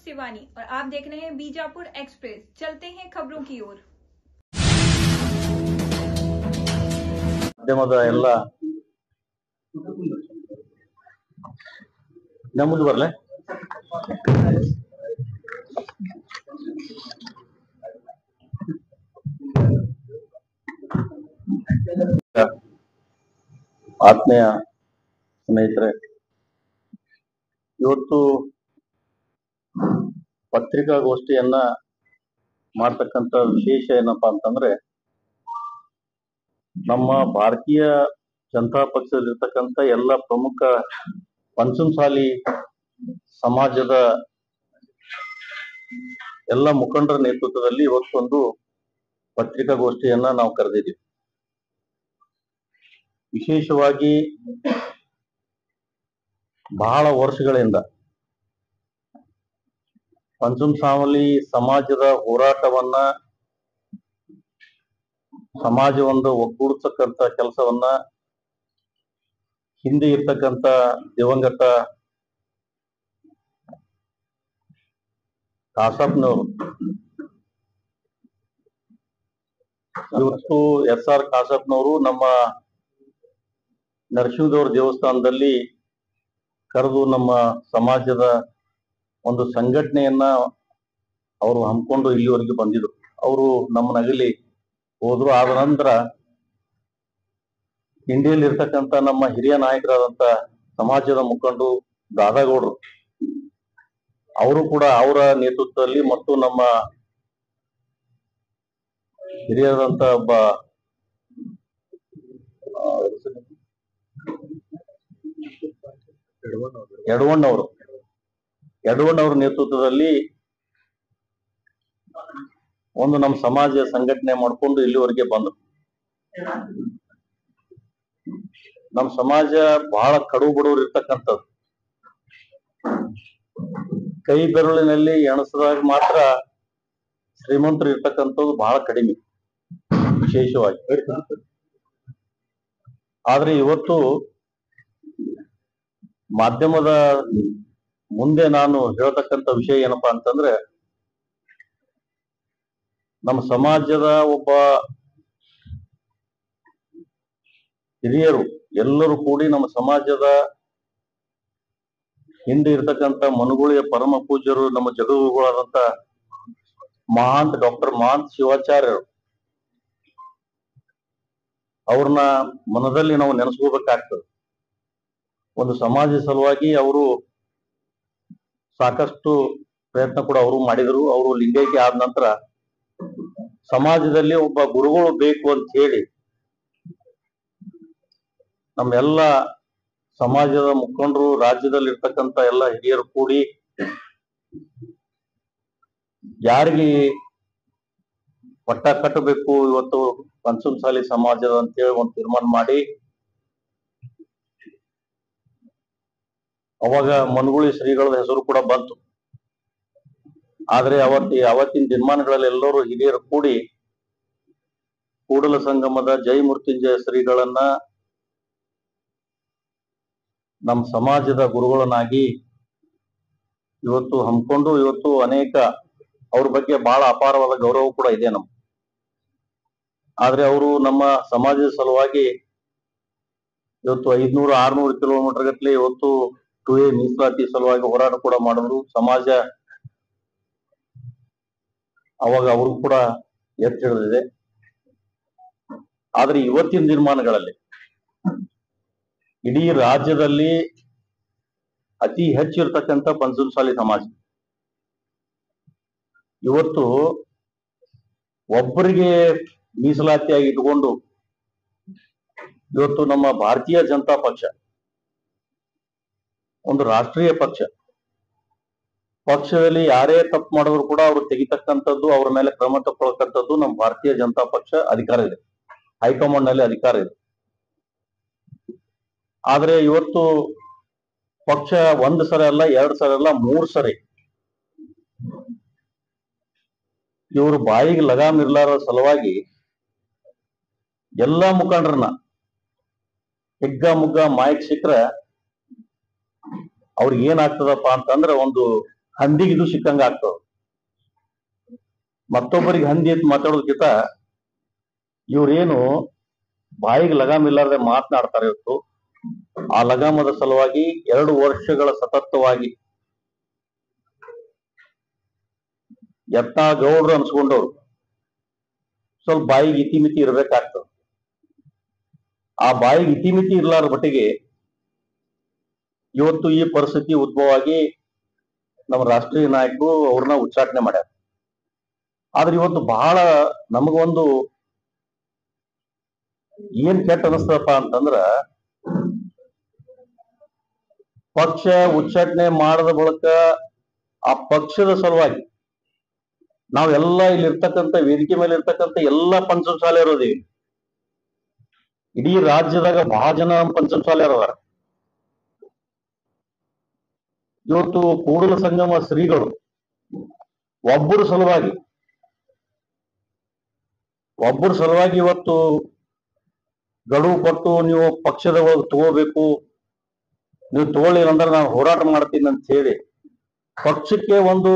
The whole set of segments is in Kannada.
शिवानी और आप देख रहे हैं बीजापुर एक्सप्रेस। चलते हैं खबरों की ओर। ಮಾಧ್ಯಮದ ಎಲ್ಲ ನಮ್ಮದು ಬರಲೇ ಆತ್ಮೀಯ ಸ್ನೇಹಿತರೆ, ಇವತ್ತು ಪತ್ರಿಕಾಗೋಷ್ಠಿಯನ್ನ ಮಾಡ್ತಕ್ಕಂಥ ವಿಶೇಷ ಏನಪ್ಪಾ ಅಂತಂದ್ರೆ, ನಮ್ಮ ಭಾರತೀಯ ಜನತಾ ಪಕ್ಷದಲ್ಲಿರ್ತಕ್ಕಂಥ ಎಲ್ಲ ಪ್ರಮುಖ ಪಂಚಮಸಾಲಿ ಸಮಾಜದ ಎಲ್ಲ ಮುಖಂಡರ ನೇತೃತ್ವದಲ್ಲಿ ಇವತ್ತೊಂದು ಪತ್ರಿಕಾಗೋಷ್ಠಿಯನ್ನ ನಾವು ಕರೆದಿದ್ದೀವಿ. ವಿಶೇಷವಾಗಿ ಬಹಳ ವರ್ಷಗಳಿಂದ ಪಂಚಮಸಾಲಿ ಸಮಾಜದ ಹೋರಾಟವನ್ನ, ಸಮಾಜವನ್ನು ಒಗ್ಗೂಡಿಸತಕ್ಕಂತ ಕೆಲಸವನ್ನ ಹಿಂದೆ ಇರ್ತಕ್ಕಂಥ ದಿವಂಗತ ಕಾಸಪ್ಪನವರು, ಇವತ್ತು SR ಕಾಸಪ್ಪನವರು ನಮ್ಮ ನರಸಿಂಹದೇವರ ದೇವಸ್ಥಾನದಲ್ಲಿ ಕರೆದು ನಮ್ಮ ಸಮಾಜದ ಒಂದು ಸಂಘಟನೆಯನ್ನ ಅವರು ಹಮ್ಮಿಕೊಂಡು ಇಲ್ಲಿವರೆಗೆ ಬಂದಿದ್ರು. ಅವರು ನಮ್ಮನ್ನಗಲಿ ಹೋದ್ರು. ಆದ ನಂತರ ಇಂಡಿಯಲ್ಲಿ ಇರ್ತಕ್ಕಂಥ ನಮ್ಮ ಹಿರಿಯ ನಾಯಕರಾದಂತ ಸಮಾಜದ ಮುಖಂಡರು ದಾದಾಗೌಡರು, ಅವರು ಕೂಡ ಅವರ ನೇತೃತ್ವದಲ್ಲಿ ಮತ್ತು ನಮ್ಮ ಹಿರಿಯರಾದಂತ ಒಬ್ಬ ಯಡವಣ್ಣವ್ರ ನೇತೃತ್ವದಲ್ಲಿ ಒಂದು ನಮ್ಮ ಸಮಾಜ ಸಂಘಟನೆ ಮಾಡಿಕೊಂಡು ಇಲ್ಲಿವರೆಗೆ ಬಂದ್ರು. ನಮ್ಮ ಸಮಾಜ ಬಹಳ ಕಡು ಬಡವರು ಇರ್ತಕ್ಕಂಥದ್ದು. ಕೈ ಬೆರಳಿನಲ್ಲಿ ಎಣಸದಾಗ ಮಾತ್ರ ಶ್ರೀಮಂತರು ಇರ್ತಕ್ಕಂಥದ್ದು ಬಹಳ ಕಡಿಮೆ ವಿಶೇಷವಾಗಿ. ಆದ್ರೆ ಇವತ್ತು ಮಾಧ್ಯಮದ ಮುಂದೆ ನಾನು ಹೇಳ್ತಕ್ಕಂಥ ವಿಷಯ ಏನಪ್ಪಾ ಅಂತಂದ್ರೆ, ನಮ್ಮ ಸಮಾಜದ ಒಬ್ಬ ಹಿರಿಯರು ಎಲ್ಲರೂ ಕೂಡಿ ನಮ್ಮ ಸಮಾಜದ ಹಿಂದೆ ಇರ್ತಕ್ಕಂಥ ಮನುಗುಳಿಯ ಪರಮ ಪೂಜ್ಯರು, ನಮ್ಮ ಜಗದ್ಗುರುಗಳಾದಂತ ಡಾಕ್ಟರ್ ಮಹಾಂತ ಶಿವಾಚಾರ್ಯರು, ಅವ್ರನ್ನ ಮನದಲ್ಲಿ ನಾವು ನೆನೆಸ್ಕೋಬೇಕಾಗ್ತದೆ. ಒಂದು ಸಮಾಜ ಸಲುವಾಗಿ ಅವರು ಸಾಕಷ್ಟು ಪ್ರಯತ್ನ ಕೂಡ ಅವರು ಮಾಡಿದರು. ಅವರು ಲಿಂಗೈಕ್ಯ ಆದ ನಂತರ ಸಮಾಜದಲ್ಲಿ ಒಬ್ಬ ಗುರುಗಳು ಬೇಕು ಅಂತ ಹೇಳಿ ನಮ್ಮೆಲ್ಲ ಸಮಾಜದ ಮುಖಂಡರು, ರಾಜ್ಯದಲ್ಲಿ ಇರ್ತಕ್ಕಂಥ ಎಲ್ಲ ಹಿರಿಯರು ಕೂಡಿ ಯಾರಿಗೆ ಪಟ್ಟ ಕಟ್ಟಬೇಕು ಇವತ್ತು ಪಂಚಮಸಾಲಿ ಸಮಾಜದ ಅಂತೇಳಿ ಒಂದು ತೀರ್ಮಾನ ಮಾಡಿ, ಅವಾಗ ಮನುಗುಳಿ ಶ್ರೀಗಳ ಹೆಸರು ಕೂಡ ಬಂತು. ಆದ್ರೆ ಅವತ್ತಿನ ದಿನಮಾನಗಳಲ್ಲಿ ಎಲ್ಲರೂ ಹಿರಿಯರು ಕೂಡಿ ಕೂಡಲ ಸಂಗಮದ ಜೈ ಮೃತ್ಯುಂಜಯ ಶ್ರೀಗಳನ್ನ ನಮ್ಮ ಸಮಾಜದ ಗುರುಗಳನ್ನಾಗಿ ಇವತ್ತು ಹಮ್ಮಿಕೊಂಡು, ಇವತ್ತು ಅನೇಕ ಅವ್ರ ಬಗ್ಗೆ ಬಹಳ ಅಪಾರವಾದ ಗೌರವ ಕೂಡ ಇದೆ ನಮ್ಗೆ. ಆದ್ರೆ ಅವರು ನಮ್ಮ ಸಮಾಜದ ಸಲುವಾಗಿ ಇವತ್ತು 500-600 ಕಿಲೋಮೀಟರ್ ಗಟ್ಟಲೆ ಇವತ್ತು 2A ಮೀಸಲಾತಿ ಸಲುವಾಗಿ ಹೋರಾಟ ಕೂಡ ಮಾಡಿದ್ರು. ಸಮಾಜ ಅವಾಗ ಅವ್ರಿಗೂ ಕೂಡ ಎತ್ತಿ ಹಿಡಿದಿದೆ. ಆದ್ರೆ ಇವತ್ತಿನ ದಿನಮಾನಗಳಲ್ಲಿ ಇಡೀ ರಾಜ್ಯದಲ್ಲಿ ಅತಿ ಹೆಚ್ಚಿರ್ತಕ್ಕಂಥ ಪಂಚಮಸಾಲಿ ಸಮಾಜ ಇವತ್ತು ಒಬ್ಬರಿಗೆ ಮೀಸಲಾತಿಯಾಗಿ ಇಟ್ಕೊಂಡು ಇವತ್ತು ನಮ್ಮ ಭಾರತೀಯ ಜನತಾ ಪಕ್ಷ ಒಂದು ರಾಷ್ಟ್ರೀಯ ಪಕ್ಷದಲ್ಲಿ ಯಾರೇ ತಪ್ಪು ಮಾಡಿದ್ರು ಕೂಡ ಅವ್ರು ತೆಗಿತಕ್ಕಂಥದ್ದು, ಅವ್ರ ಮೇಲೆ ಕ್ರಮ ತಗೊಳ್ತಕ್ಕಂಥದ್ದು ನಮ್ಮ ಭಾರತೀಯ ಜನತಾ ಪಕ್ಷ ಅಧಿಕಾರ ಇದೆ, ಹೈಕಮಾಂಡ್ ನಲ್ಲಿ ಅಧಿಕಾರ ಇದೆ. ಆದ್ರೆ ಇವತ್ತು ಪಕ್ಷ 1 ಸರಿ ಅಲ್ಲ, 2 ಸರಿ ಅಲ್ಲ, 3 ಸರಿ ಇವರು ಬಾಯಿಗೆ ಲಗಾಮ್ ಇರ್ಲಾರ ಸಲುವಾಗಿ ಎಲ್ಲಾ ಮುಖಂಡರನ್ನ ಹಿಗ್ಗ ಮುಗ್ಗ ಮಾಯಕ್ ಸಿಕ್ಕ್ರೆ ಅವ್ರಿಗೆ ಏನಾಗ್ತದಪ್ಪ ಅಂತಂದ್ರೆ ಒಂದು ಹಂದಿಗೆ ಇದು ಸಿಕ್ಕಂಗ ಆಗ್ತದ. ಮತ್ತೊಬ್ಬರಿಗೆ ಹಂದಿ ಅಂತ ಮಾತಾಡೋದಕ್ಕಿಂತ ಇವ್ರೇನು ಬಾಯಿಗೆ ಲಗಾಮ್ ಇಲ್ಲಾರ್ದೆ ಮಾತನಾಡ್ತಾರೆ ಇವತ್ತು. ಆ ಲಗಾಮದ ಸಲುವಾಗಿ 2 ವರ್ಷಗಳ ಸತತವಾಗಿ ಯತ್ನಾಳ್ ಅನ್ಸ್ಕೊಂಡವ್ರು ಸ್ವಲ್ಪ ಬಾಯಿಗೆ ಇತಿಮಿತಿ ಇರ್ಬೇಕಾಗ್ತದೆ. ಆ ಬಾಯಿಗೆ ಇತಿಮಿತಿ ಇರ್ಲಾರ ಬಟ್ಟಿಗೆ ಇವತ್ತು ಈ ಪರಿಸ್ಥಿತಿ ಉದ್ಭವ ಆಗಿ ನಮ್ಮ ರಾಷ್ಟ್ರೀಯ ನಾಯಕರು ಅವ್ರನ್ನ ಉಚ್ಚಾಟನೆ ಮಾಡ್ಯಾರ. ಆದ್ರೆ ಇವತ್ತು ಬಹಳ ನಮಗೊಂದು ಏನ್ ಕೆಟ್ಟ ಅನಿಸ್ತದಪ್ಪ ಅಂತಂದ್ರ, ಪಕ್ಷ ಉಚ್ಚಾಟನೆ ಮಾಡದ ಬಳಿಕ ಆ ಪಕ್ಷದ ಸಲುವಾಗಿ ನಾವೆಲ್ಲ ಇಲ್ಲಿ ಇರ್ತಕ್ಕಂಥ ವೇದಿಕೆ ಮೇಲೆ ಇರ್ತಕ್ಕಂಥ ಎಲ್ಲ ಪಂಚಮಸಾಲೆ ಇರೋದೀವಿ. ಇಡೀ ರಾಜ್ಯದಾಗ ಬಹಳ ಜನ ಪಂಚಮಸಾಲೆ ಇರೋದಾರ. ಇವತ್ತು ಕೂಡಲ ಸಂಗಮ ಶ್ರೀಗಳು ಒಬ್ಬರ ಸಲುವಾಗಿ ಇವತ್ತು ಗಡುವು ಕೊಟ್ಟು ನೀವು ಪಕ್ಷದ ಒಳಗೆ ತಗೋಬೇಕು, ನೀವು ತಗೊಳ್ಳಿಲ್ಲ ಅಂದ್ರೆ ನಾನು ಹೋರಾಟ ಮಾಡ್ತೀನಿ ಅಂತ ಹೇಳಿ ಪಕ್ಷಕ್ಕೆ ಒಂದು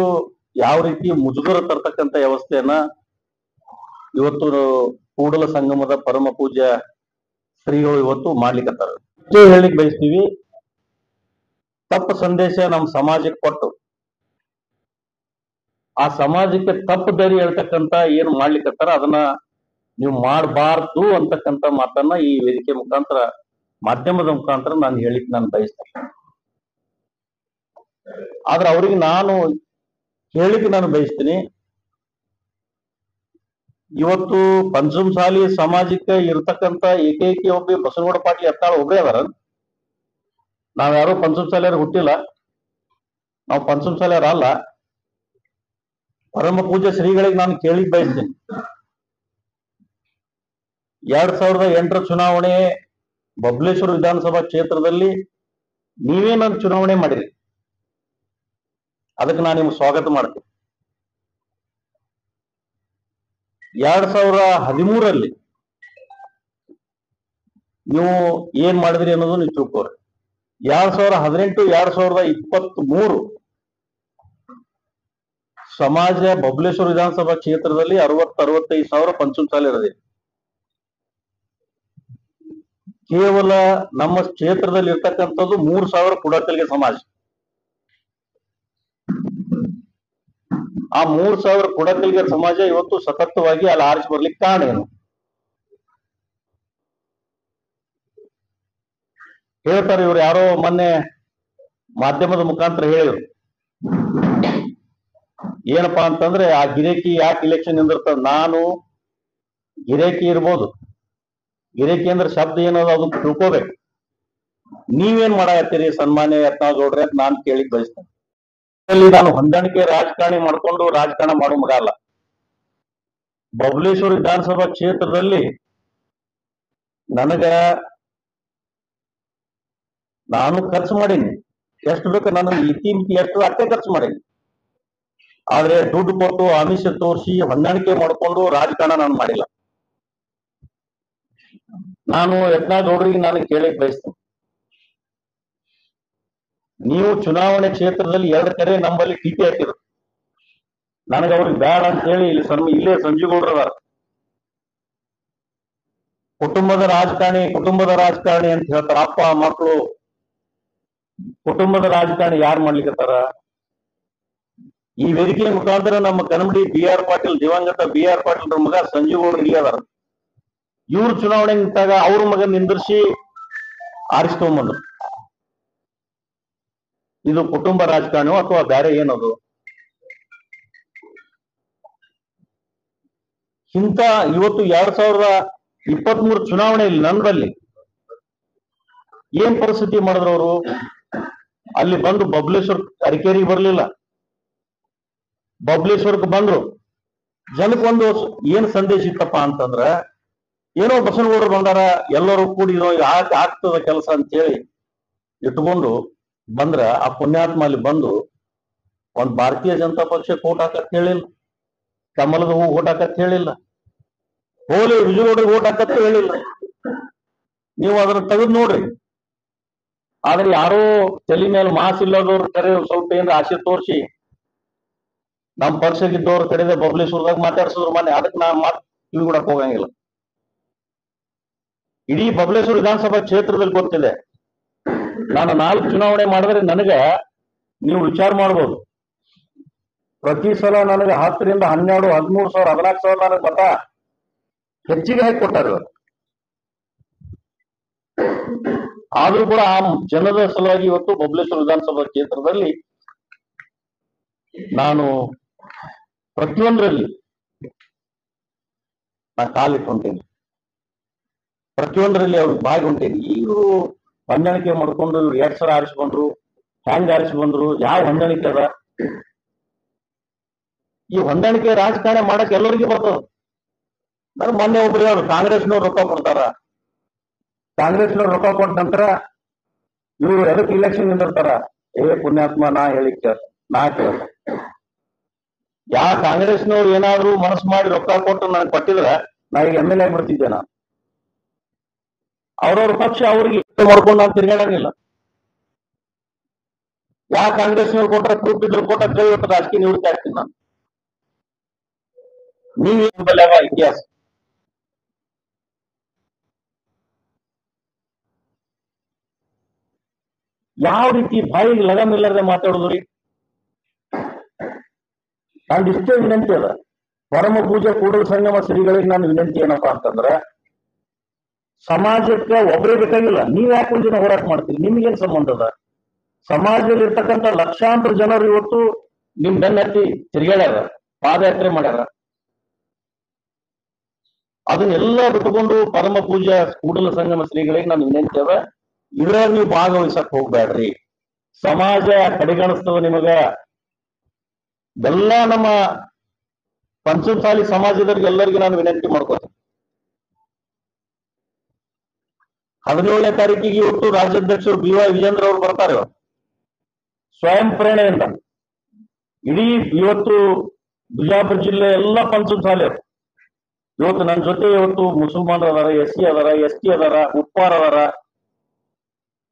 ಯಾವ ರೀತಿ ಮುಜುಗರ ತರ್ತಕ್ಕಂಥ ವ್ಯವಸ್ಥೆಯನ್ನ ಇವತ್ತು ಕೂಡಲ ಸಂಗಮದ ಪರಮ ಪೂಜ್ಯ ಶ್ರೀಗಳು ಇವತ್ತು ಮಾಡ್ಲಿಕ್ಕತ್ತಾರ. ಹೇಳಿಕ್ ಬಯಸ್ತೀವಿ, ತಪ್ಪ ಸಂದೇಶ ನಮ್ಮ ಸಮಾಜಕ್ಕೆ ಕೊಟ್ಟು ಆ ಸಮಾಜಕ್ಕೆ ತಪ್ಪು ದಾರಿ ಹೇಳ್ತಕ್ಕಂಥ ಏನು ಮಾಡ್ಲಿಕ್ಕತ್ತಾರ ಅದನ್ನ ನೀವು ಮಾಡಬಾರ್ದು ಅಂತಕ್ಕಂಥ ಮಾತನ್ನ ಈ ವೇದಿಕೆ ಮುಖಾಂತರ, ಮಾಧ್ಯಮದ ಮುಖಾಂತರ ನಾನು ಹೇಳಿಕ್ ನಾನು ಬಯಸ್ತೇನೆ. ಆದ್ರೆ ಅವ್ರಿಗೆ ಹೇಳಿಕ್ಕೆ ನಾನು ಬಯಸ್ತೀನಿ, ಇವತ್ತು ಪಂಚಮಸಾಲಿ ಸಮಾಜಕ್ಕೆ ಇರ್ತಕ್ಕಂಥ ಏಕೈಕ ಒಬ್ಬ ಬಸವನಗೌಡ ಪಾಟೀಲ್ ಯತ್ನಾಳ್ ಒಬ್ಬರೇ ಅದಾರ. ನಾವ್ಯಾರು ಪಂಚಮಸಾಲಿಯರು ಹುಟ್ಟಿಲ್ಲ, ನಾವು ಪಂಚಮಸಾಲಿಯರ ಅಲ್ಲ. ಪರಮ ಪೂಜ್ಯ ಶ್ರೀಗಳಿಗೆ ನಾನು ಕೇಳಿಕ್ ಬಯಸ್ತೀನಿ, 2008 ಚುನಾವಣೆ ಬಬಲೇಶ್ವರ ವಿಧಾನಸಭಾ ಕ್ಷೇತ್ರದಲ್ಲಿ ನೀವೇ ನನ್ನ ಚುನಾವಣೆ ಮಾಡಿರಿ, ಅದಕ್ಕೆ ನಾನು ನಿಮ್ಗೆ ಸ್ವಾಗತ ಮಾಡ್ತೀನಿ. 2013 ನೀವು ಏನ್ ಮಾಡಿದ್ರಿ ಅನ್ನೋದು ನೀವು ತಿಳ್ಕೋರಿ. 2018, 2023 ಸಮಾಜ ಬಬಲೇಶ್ವರ ವಿಧಾನಸಭಾ ಕ್ಷೇತ್ರದಲ್ಲಿ 60-65 ಸಾವಿರ ಪಂಚಮಸಾಲಿ ಇರದೆ. ಕೇವಲ ನಮ್ಮ ಕ್ಷೇತ್ರದಲ್ಲಿ ಇರ್ತಕ್ಕಂಥದ್ದು 3,000 ಕುಡಕಲ್ಗೆ ಸಮಾಜ. ಆ 3,000 ಕುಡಕಲ್ಗೆ ಸಮಾಜ ಇವತ್ತು ಸತತವಾಗಿ ಅಲ್ಲಿ ಆರಿಸಿ ಬರ್ಲಿಕ್ಕೆ ಕಾರಣ ಏನು? ಹೇಳ್ತಾರೆ ಇವ್ರು, ಯಾರೋ ಮೊನ್ನೆ ಮಾಧ್ಯಮದ ಮುಖಾಂತರ ಹೇಳಿದ್ರು, ಏನಪ್ಪಾ ಅಂತಂದ್ರೆ ಆ ಗಿರೇಕಿ ಯಾಕೆ ಇಲೆಕ್ಷನ್ ನಿಂದಿರ್ತದ. ನಾನು ಗಿರೇಕಿ ಇರ್ಬೋದು, ಗಿರೇಕಿ ಅಂದ್ರೆ ಶಬ್ದ ಏನದು ಅದು ತಿಳ್ಕೋಬೇಕು. ನೀವೇನ್ ಮಾಡಾಕತ್ತೀರಿ ಸನ್ಮಾನ್ಯ ಯತ್ನಾಳ್ ಗೌಡ್ರೆ ಅಂತ ನಾನು ಕೇಳಿಕ್ ಬಯಸ್ತೇನೆ. ನಾನು ಹೊಂದಾಣಿಕೆ ರಾಜಕಾರಣಿ ಮಾಡ್ಕೊಂಡು ರಾಜಕಾರಣ ಮಾಡೋ ಮಗ ಅಲ್ಲ. ಬಬಲೇಶ್ವರ ವಿಧಾನಸಭಾ ಕ್ಷೇತ್ರದಲ್ಲಿ ನಾನು ಖರ್ಚು ಮಾಡೀನಿ, ಎಷ್ಟು ಬೇಕು ನನ್ನ ಇತಿಮಿತಿ ಎಷ್ಟು ಅಷ್ಟೇ ಖರ್ಚು ಮಾಡೀನಿ. ಆದ್ರೆ ದುಡ್ಡು ಕೊಟ್ಟು ಆಮಿಷ ತೋರಿಸಿ ಹೊಂದಾಣಿಕೆ ಮಾಡಿಕೊಂಡು ರಾಜಕಾರಣ ನಾನು ಮಾಡಿಲ್ಲ. ನಾನು ಯತ್ನಾಳ್ ಗೌಡ್ರಿಗೆ ನಾನು ಕೇಳಕ್ ಬಯಸ್ತೇನೆ, ನೀವು ಚುನಾವಣೆ ಕ್ಷೇತ್ರದಲ್ಲಿ 2 ಕಡೆ ನಮ್ಮಲ್ಲಿ ಟೀಕೆ ಹಾಕಿದ್ರು. ನನಗೆ ಅವ್ರಿಗೆ ಬೇಡ ಅಂತ ಹೇಳಿ ಇಲ್ಲೇ ಸಂಜೀಗೌಡ್ರ ಕುಟುಂಬದ ರಾಜಕಾರಣಿ ಅಂತ ಹೇಳ್ತಾರ. ಅಪ್ಪ ಮಕ್ಕಳು ಕುಟುಂಬದ ರಾಜಕಾರಣಿ ಯಾರು ಮಾಡ್ಲಿಕ್ಕತ್ತಾರ? ಈ ವೇದಿಕೆ ಮುಖಾಂತರ ನಮ್ಮ ಕನ್ನಡಿ ದಿವಂಗತ ಬಿ ಆರ್ ಪಾಟೀಲ್ ಮಗ ಸಂಜೀಗೌಡ್ರು ಇಲ್ಲಿ ಅದಾರ. ಇವ್ರು ಚುನಾವಣೆ ನಿಂತಾಗ ಅವ್ರ ಮಗ ನಿಂದಿರ್ಸಿ ಆರಿಸ್ಕೊಂಡ್ಬಂದ್ರು. ಇದು ಕುಟುಂಬ ರಾಜಕಾರಣಿ ಅಥವಾ ಬೇರೆ ಏನದು? ಇಂಥ ಇವತ್ತು 2023 ಚುನಾವಣೆಯಲ್ಲಿ ನನ್ನಲ್ಲಿ ಏನ್ ಪರಿಸ್ಥಿತಿ ಮಾಡಿದ್ರು ಅವರು? ಅಲ್ಲಿ ಬಂದು ಬಬಲೇಶ್ವರ್ ಅರಕೇರಿಗೆ ಬರ್ಲಿಲ್ಲ, ಬಬಲೇಶ್ವರಕ್ಕೆ ಬಂದ್ರು. ಜನಕ್ಕೊಂದು ಏನ್ ಸಂದೇಶ ಇತ್ತಪ್ಪ ಅಂತಂದ್ರ, ಏನೋ ಬಸವನಗೌಡರು ಬಂದಾರ, ಎಲ್ಲರೂ ಕೂಡಿ ಆಗ್ತದ ಕೆಲಸ ಅಂತ ಹೇಳಿ ಇಟ್ಕೊಂಡು ಬಂದ್ರ, ಆ ಪುಣ್ಯಾತ್ಮ ಅಲ್ಲಿ ಬಂದು ಒಂದ್ ಭಾರತೀಯ ಜನತಾ ಪಕ್ಷಕ್ಕೆ ಓಟ್ ಹಾಕತ್ ಹೇಳಿಲ್ಲ, ಕಮಲದ ಹೂ ಓಟ್ ಹಾಕತ್ ಹೇಳಿಲ್ಲ, ಹೋಲಿ ವಿಜಯಗೌಡರಿಗೆ ಓಟ್ ಹಾಕತ್ ಹೇಳಿಲ್ಲ. ನೀವು ಅದನ್ನ ತೆಗೆದು ನೋಡ್ರಿ. ಆದ್ರೆ ಯಾರೋ ತಲೆ ಮೇಲೆ ಮಾಸ್ ಇಲ್ಲದವ್ರ ಕರೆ ಸ್ವಲ್ಪ ಏನಾರ ಆಸೆ ತೋರಿಸಿ ನಮ್ಮ ಪಕ್ಷಕ್ಕಿದ್ದವ್ರ ಕಡೆದೆ ಬಬಲೇಶ್ವರದಾಗ ಮಾತಾಡ್ಸಿದ್ರು ಮೊನ್ನೆ, ಅದಕ್ಕೆ ನಾ ಮಾತು ಕಿವಿಗೊಡಕ್ ಹೋಗಂಗಿಲ್ಲ. ಇಡೀ ಬಬಲೇಶ್ವರ ವಿಧಾನಸಭಾ ಕ್ಷೇತ್ರದಲ್ಲಿ ಗೊತ್ತಿದೆ. ನಾನು 4 ಚುನಾವಣೆ ಮಾಡಿದ್ರೆ ನನಗ ನೀವು ವಿಚಾರ ಮಾಡ್ಬೋದು, ಪ್ರತಿ ಸಲ ನನಗೆ 10 ರಿಂದ 12, 13 ಸಾವಿರ, 14 ಸಾವಿರ ನನಗೆ ಮತ ಹೆಚ್ಚಿಗೆ ಹಾಕಿ ಕೊಟ್ಟಾರ. ಆದ್ರೂ ಕೂಡ ಆ ಜನರ ಸಲುವಾಗಿ ಇವತ್ತು ಬಬಲೇಶ್ವರ ವಿಧಾನಸಭಾ ಕ್ಷೇತ್ರದಲ್ಲಿ ನಾನು ಪ್ರತಿಯೊಂದರಲ್ಲಿ ನಾ ಕಾಲಿಟ್ಟು ಹೊಂಟೇನಿ, ಪ್ರತಿಯೊಂದರಲ್ಲಿ ಅವ್ರಿಗೆ ಬಾಗಿ ಹೊಂಟೇನಿ. ಇವರು ಹೊಂದಾಣಿಕೆ ಮಾಡ್ಕೊಂಡು ಇವ್ರು 2 ಸಲ ಆರಿಸಿ ಬಂದ್ರು, ಹ್ಯಾಂಗ್ ಆರಿಸಿ ಬಂದ್ರು, ಯಾವ ಹೊಂದಾಣಿಕೆ ಅದ? ಈ ಹೊಂದಾಣಿಕೆ ರಾಜಕಾರಣ ಮಾಡಕ್ ಎಲ್ಲರಿಗೂ ಬರ್ತದ. ನಾನು ಮೊನ್ನೆ ಒಬ್ರು ಹೇಳು, ಕಾಂಗ್ರೆಸ್ನವ್ರು ರೊಕ್ಕ ಕೊಡ್ತಾರ, ಕಾಂಗ್ರೆಸ್ನವ್ರು ರೊಕ್ಕ ಕೊಟ್ಟ ನಂತರ ಇವರು ಎದಕ್ಕೆ ಇಲೆಕ್ಷನ್ ನಿಂದಿರ್ತಾರ? ಪುಣ್ಯಾತ್ಮ, ನಾ ಹೇಳಿಕ ನಾ ಕೇಳ, ಯಾ ಕಾಂಗ್ರೆಸ್ನವ್ರು ಏನಾದ್ರು ಮನಸ್ಸು ಮಾಡಿ ರೊಕ್ಕ ಕೊಟ್ಟು ನನಗೆ ಕೊಟ್ಟಿದ್ರ ನಾ ಈಗ MLA ಆಗ್ಬಿಡ್ತಿದ್ದೆ. ನಾ ಅವ್ರವ್ರ ಪಕ್ಷ ಅವ್ರಿಗೆ ಮಾಡ್ಕೊಂಡು ನಾನು ತಿರ್ಗಾಡಂಗಿಲ್ಲ. ಯಾ ಕಾಂಗ್ರೆಸ್ನವ್ರು ಕೊಟ್ರ ಪ್ರೂಫ್ ಇದ್ರು ಕೊಟ್ಟ ಕೈ ಇವತ್ತು ರಾಜಕೀಯ ನಿವೃತ್ತಿ ಆಗ್ತೀನಿ ನಾನು. ನೀವೇನು ಇತಿಹಾಸ ಯಾವ ರೀತಿ ಬಾಯಿಗೆ ಲಗಾಮ್ ಇಲ್ಲದೆ ಮಾತಾಡುದ್ರಿ? ನಾನು ಇಷ್ಟೇ ವಿನಂತಿ ಅದ, ಪರಮ ಪೂಜೆ ಕೂಡಲ ಸಂಗಮ ಶ್ರೀಗಳಿಗೆ ನಾನು ವಿನಂತಿ ಏನಪ್ಪಾ ಅಂತಂದ್ರ, ಸಮಾಜಕ್ಕೆ ಒಬ್ಬರೇ ಬೇಕಾಗಿಲ್ಲ, ನೀವ್ ಯಾಕೆ ಒಂದ್ ಜನ ಹೋರಾಟ ಮಾಡ್ತೀರಿ? ನಿಮ್ಗೇನ್ ಸಂಬಂಧ ಅದ? ಸಮಾಜದಲ್ಲಿ ಇರ್ತಕ್ಕಂಥ ಲಕ್ಷಾಂತರ ಜನರು ಇವತ್ತು ನಿಮ್ ಬೆನ್ನತ್ತಿ ತಿರುಗಾಡ್ಯಾರ, ಪಾದಯಾತ್ರೆ ಮಾಡ್ಯಾರ. ಅದನ್ನೆಲ್ಲ ಬಿಟ್ಟುಕೊಂಡು ಪರಮ ಪೂಜೆ ಕೂಡಲ ಸಂಗಮ ಶ್ರೀಗಳಿಗೆ ನಾನು ವಿನಂತಿ ಅದ, ಇದ್ರಾಗ ನೀವು ಭಾಗವಹಿಸಕ್ ಹೋಗ್ಬೇಡ್ರಿ. ಸಮಾಜ ಕಡೆಗಣಿಸ್ತದ ನಿಮಗ. ಎಲ್ಲ ನಮ್ಮ ಪಂಚಮಸಾಲಿ ಸಮಾಜದವ್ರಿಗೆ ಎಲ್ಲರಿಗೂ ನಾನು ವಿನಂತಿ ಮಾಡ್ಕೋತೀನಿ, 17ನೇ ತಾರೀಕಿಗೆ ಇವತ್ತು ರಾಜ್ಯಾಧ್ಯಕ್ಷರು BY ವಿಜೇಂದ್ರ ಅವರು ಬರ್ತಾರೆ. ಸ್ವಯಂ ಪ್ರೇರಣೆಯಿಂದ ಇಡೀ ಇವತ್ತು ಬಿಜಾಪುರ ಜಿಲ್ಲೆ ಎಲ್ಲ ಪಂಚಮಸಾಲಿಯರು ಇವತ್ತು ನನ್ನ ಜೊತೆ ಇವತ್ತು ಮುಸಲ್ಮಾನರು ಅದಾರ, SC ಅದಾರ, ST ಅದಾರ, ಉಪ್ಪಾರ ಅದಾರ,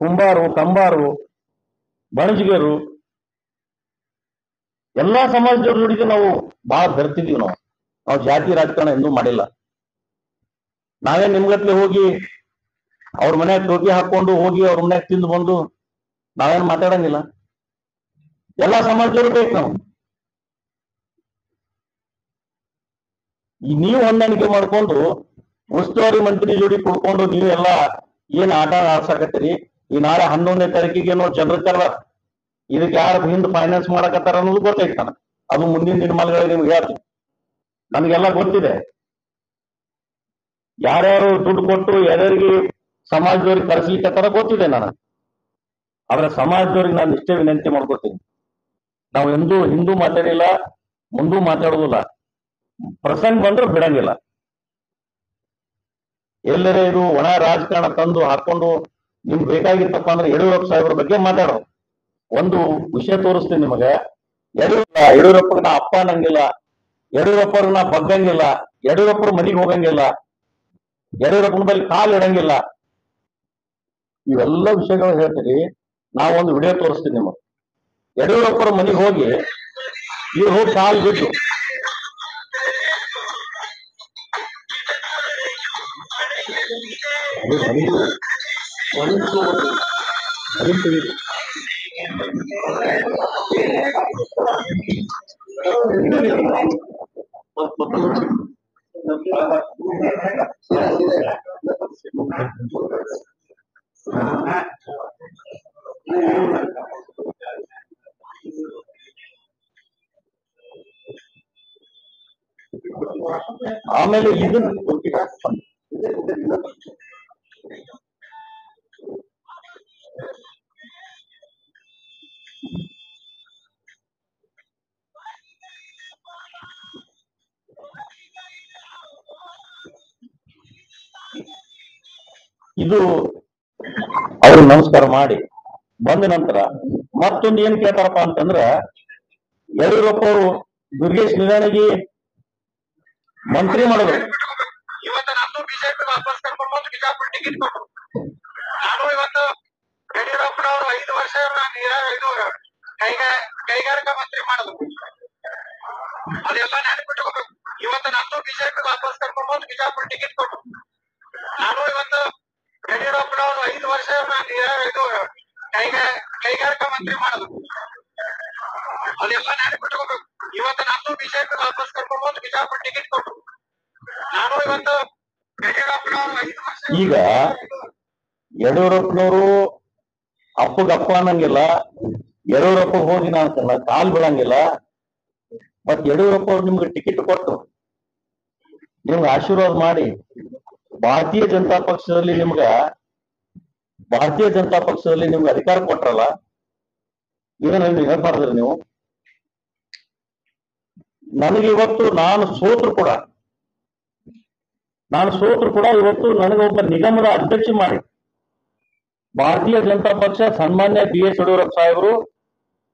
ಕುಂಬಾರು, ಕಂಬಾರು, ಬಣಜಿಗರು, ಎಲ್ಲಾ ಸಮಾಜದವ್ರ ಜೊತೆಗೆ ನಾವು ಬಹಳ ಬೆರ್ತಿದೀವಿ. ನಾವು ಜಾತಿ ರಾಜಕಾರಣ ಎಂದೂ ಮಾಡಿಲ್ಲ. ನಾವೇ ನಿಮ್ಗತ್ಲೆ ಹೋಗಿ ಅವ್ರ ಮನ್ಯಾಗ ಟೋಪಿ ಹಾಕೊಂಡು ಹೋಗಿ ಅವ್ರ ಮನ್ಯಾಗ ತಿಂದು ಬಂದು ನಾವೇನ್ ಮಾತಾಡಂಗಿಲ್ಲ. ಎಲ್ಲಾ ಸಮಾಜದವ್ರು ಬೇಕು ನಾವು. ಈ ನೀವು ಹೊಂದಾಣಿಕೆ ಮಾಡ್ಕೊಂಡು ಉಸ್ತುವಾರಿ ಮಂತ್ರಿ ಜೋಡಿ ಕೊಡ್ಕೊಂಡು ನೀವೆಲ್ಲ ಏನ್ ಆಟ ಆಡ್ಸಕತ್ತೀರಿ, ಈ ನಾಳೆ 11ನೇ ತಾರೀಕಿಗೆ ಏನೋ ಜನರ ಕರ್ದ, ಇದಕ್ಕೆ ಯಾರು ಹಿಂದ್ ಫೈನಾನ್ಸ್ ಮಾಡಕತ್ತಾರ ಅನ್ನೋದು ಗೊತ್ತೈತಾನ. ಅದು ಮುಂದಿನ ದಿನಮಾನಗಳಲ್ಲಿ ನಿಮ್ಗೆ ಹೇಳ್ತೀನಿ, ನನ್ಗೆಲ್ಲ ಗೊತ್ತಿದೆ. ಯಾರ್ಯಾರು ದುಡ್ಡು ಕೊಟ್ಟು ಯಾರ್ಯಾರಿಗೆ ಸಮಾಜದವ್ರಿಗೆ ಕರೆಸ್ಲಿಕ್ಕತ್ತಾರ ಗೊತ್ತಿದೆ ನನಗೆ. ಆದ್ರೆ ಸಮಾಜದವ್ರಿಗೆ ನಾನು ಇಷ್ಟೇ ವಿನಂತಿ ಮಾಡ್ಕೊತೀನಿ, ನಾವು ಎಂದೂ ಹಿಂದೂ ಮಾತಾಡಿಲ್ಲ, ಮುಂದೂ ಮಾತಾಡುದಿಲ್ಲ. ಪ್ರಸಂಗ ಬಂದ್ರೆ ಬಿಡಂಗಿಲ್ಲ. ಎಲ್ಲರೇ ಇದು ಒಣ ರಾಜಕಾರಣ ತಂದು ಹಾಕೊಂಡು ನಿಮ್ಗೆ ಬೇಕಾಗಿತ್ತಪ್ಪ ಅಂದ್ರೆ ಯಡಿಯೂರಪ್ಪ ಸಾಹೇಬ್ರ ಬಗ್ಗೆ ಮಾತಾಡೋ. ಒಂದು ವಿಷಯ ತೋರಿಸ್ತೀನಿ ನಿಮಗೆ. ಯಡಿಯೂರಪ್ಪಗೆ ನಾ ಅಪ್ಪ ಅನ್ನಂಗಿಲ್ಲ, ಯಡಿಯೂರಪ್ಪರ ನಾ ಬಗ್ಗಂಗಿಲ್ಲ, ಯಡಿಯೂರಪ್ಪರ ಮನೆಗೆ ಹೋಗಂಗಿಲ್ಲ, ಯಡಿಯೂರಪ್ಪನ ಬಳಿ ಕಾಲು ಇಡಂಗಿಲ್ಲ. ಇವೆಲ್ಲ ವಿಷಯಗಳು ಹೇಳ್ತೀರಿ. ನಾವೊಂದು ವಿಡಿಯೋ ತೋರಿಸ್ತೀನಿ ನಿಮಗೆ. ಯಡಿಯೂರಪ್ಪರ ಮನೆಗೆ ಹೋಗಿ ಇವ್ರು ಹೋಗಿ ಕಾಲು ಬಿಟ್ಟು ಆಮೇಲೆ ಇದನ್ನ ಇದು ಅವ್ರಿಗೆ ನಮಸ್ಕಾರ ಮಾಡಿ ಬಂದ ನಂತರ ಮತ್ತೊಂದು ಏನ್ ಕೇಳ್ತಾರಪ್ಪ ಅಂತಂದ್ರ, ಯಡಿಯೂರಪ್ಪ ಅವರು ದುರ್ಗೇಶ್ ನಿರಾಣಿಗೆ ಮಂತ್ರಿ ಮಾಡಿದ್ರು. ಇವತ್ತು ನಮ್ದು ಬಿಜೆಪಿ ವಾಪಸ್ ಕರ್ಕೊಂಡು ಬಿಜಾಪುರ ಟಿಕೆಟ್ ಕೊಟ್ಟರು. ನಾನು ಇವತ್ತು ಯಡಿಯೂರಪ್ಪನವರು 5 ವರ್ಷ ಇದು ಕೈಗಾರಿಕಾ ಮಂತ್ರಿ ಮಾಡಿದ್ರು. ಅದೆಲ್ಲ ನೆನಪಿಟ್ಕೋಬೇಕು. ಇವತ್ತು ನಂದು ಬಿಜೆಪಿ ವಾಪಸ್ ಕರ್ಕೊಂಡು ಬಂದು ಬಿಜಾಪುರ ಟಿಕೆಟ್ ಕೊಟ್ಟು ನಾನು ಇವತ್ತು ಯಡಿಯೂರಪ್ಪನವರು 5 ವರ್ಷ ಇದು ಕೈಗಾರಿಕಾ ಮಂತ್ರಿ ಮಾಡುದು. ಅದೆಲ್ಲ ನೆನಪಿಟ್ಕೋಬೇಕು. ಇವತ್ತು ನಂದು ಬಿಜೆಪಿ ವಾಪಸ್ ಕರ್ಕೊಂಡು ಬಂದು ಬಿಜಾಪುರ ಟಿಕೆಟ್ ಕೊಟ್ಟು ನಾನು ಇವತ್ತು ಯಡಿಯೂರಪ್ಪನವರು 5 ವರ್ಷ ಈಗ ಯಡಿಯೂರಪ್ಪನವರು ಅಪ್ಪಗಪ್ಪ ಅನ್ನಂಗಿಲ್ಲ, ಯಡಿಯೂರಪ್ಪ ಹೋಗಿ ನಾನು ಕಾಲ್ ಬೀಳಂಗಿಲ್ಲ. ಮತ್ ಯಡಿಯೂರಪ್ಪ ಅವ್ರು ನಿಮ್ಗೆ ಟಿಕೆಟ್ ಕೊಟ್ಟು ನಿಮ್ಗೆ ಆಶೀರ್ವಾದ ಮಾಡಿ ಭಾರತೀಯ ಜನತಾ ಪಕ್ಷದಲ್ಲಿ ನಿಮ್ಗೆ ಅಧಿಕಾರ ಕೊಟ್ರಲ್ಲ, ಇದನ್ನ ಹೇಳ್ಬಾರ್ದ್ರಿ ನೀವು. ನನಗೆ ಇವತ್ತು ನಾನು ಸೋತ್ರು ಕೂಡ ಇವತ್ತು ನನಗೊಬ್ಬ ನಿಗಮದ ಅಧ್ಯಕ್ಷ ಮಾಡಿ ಭಾರತೀಯ ಜನತಾ ಪಕ್ಷ ಸನ್ಮಾನ್ಯ BS ಯಡಿಯೂರಪ್ಪ ಸಾಹೇಬರು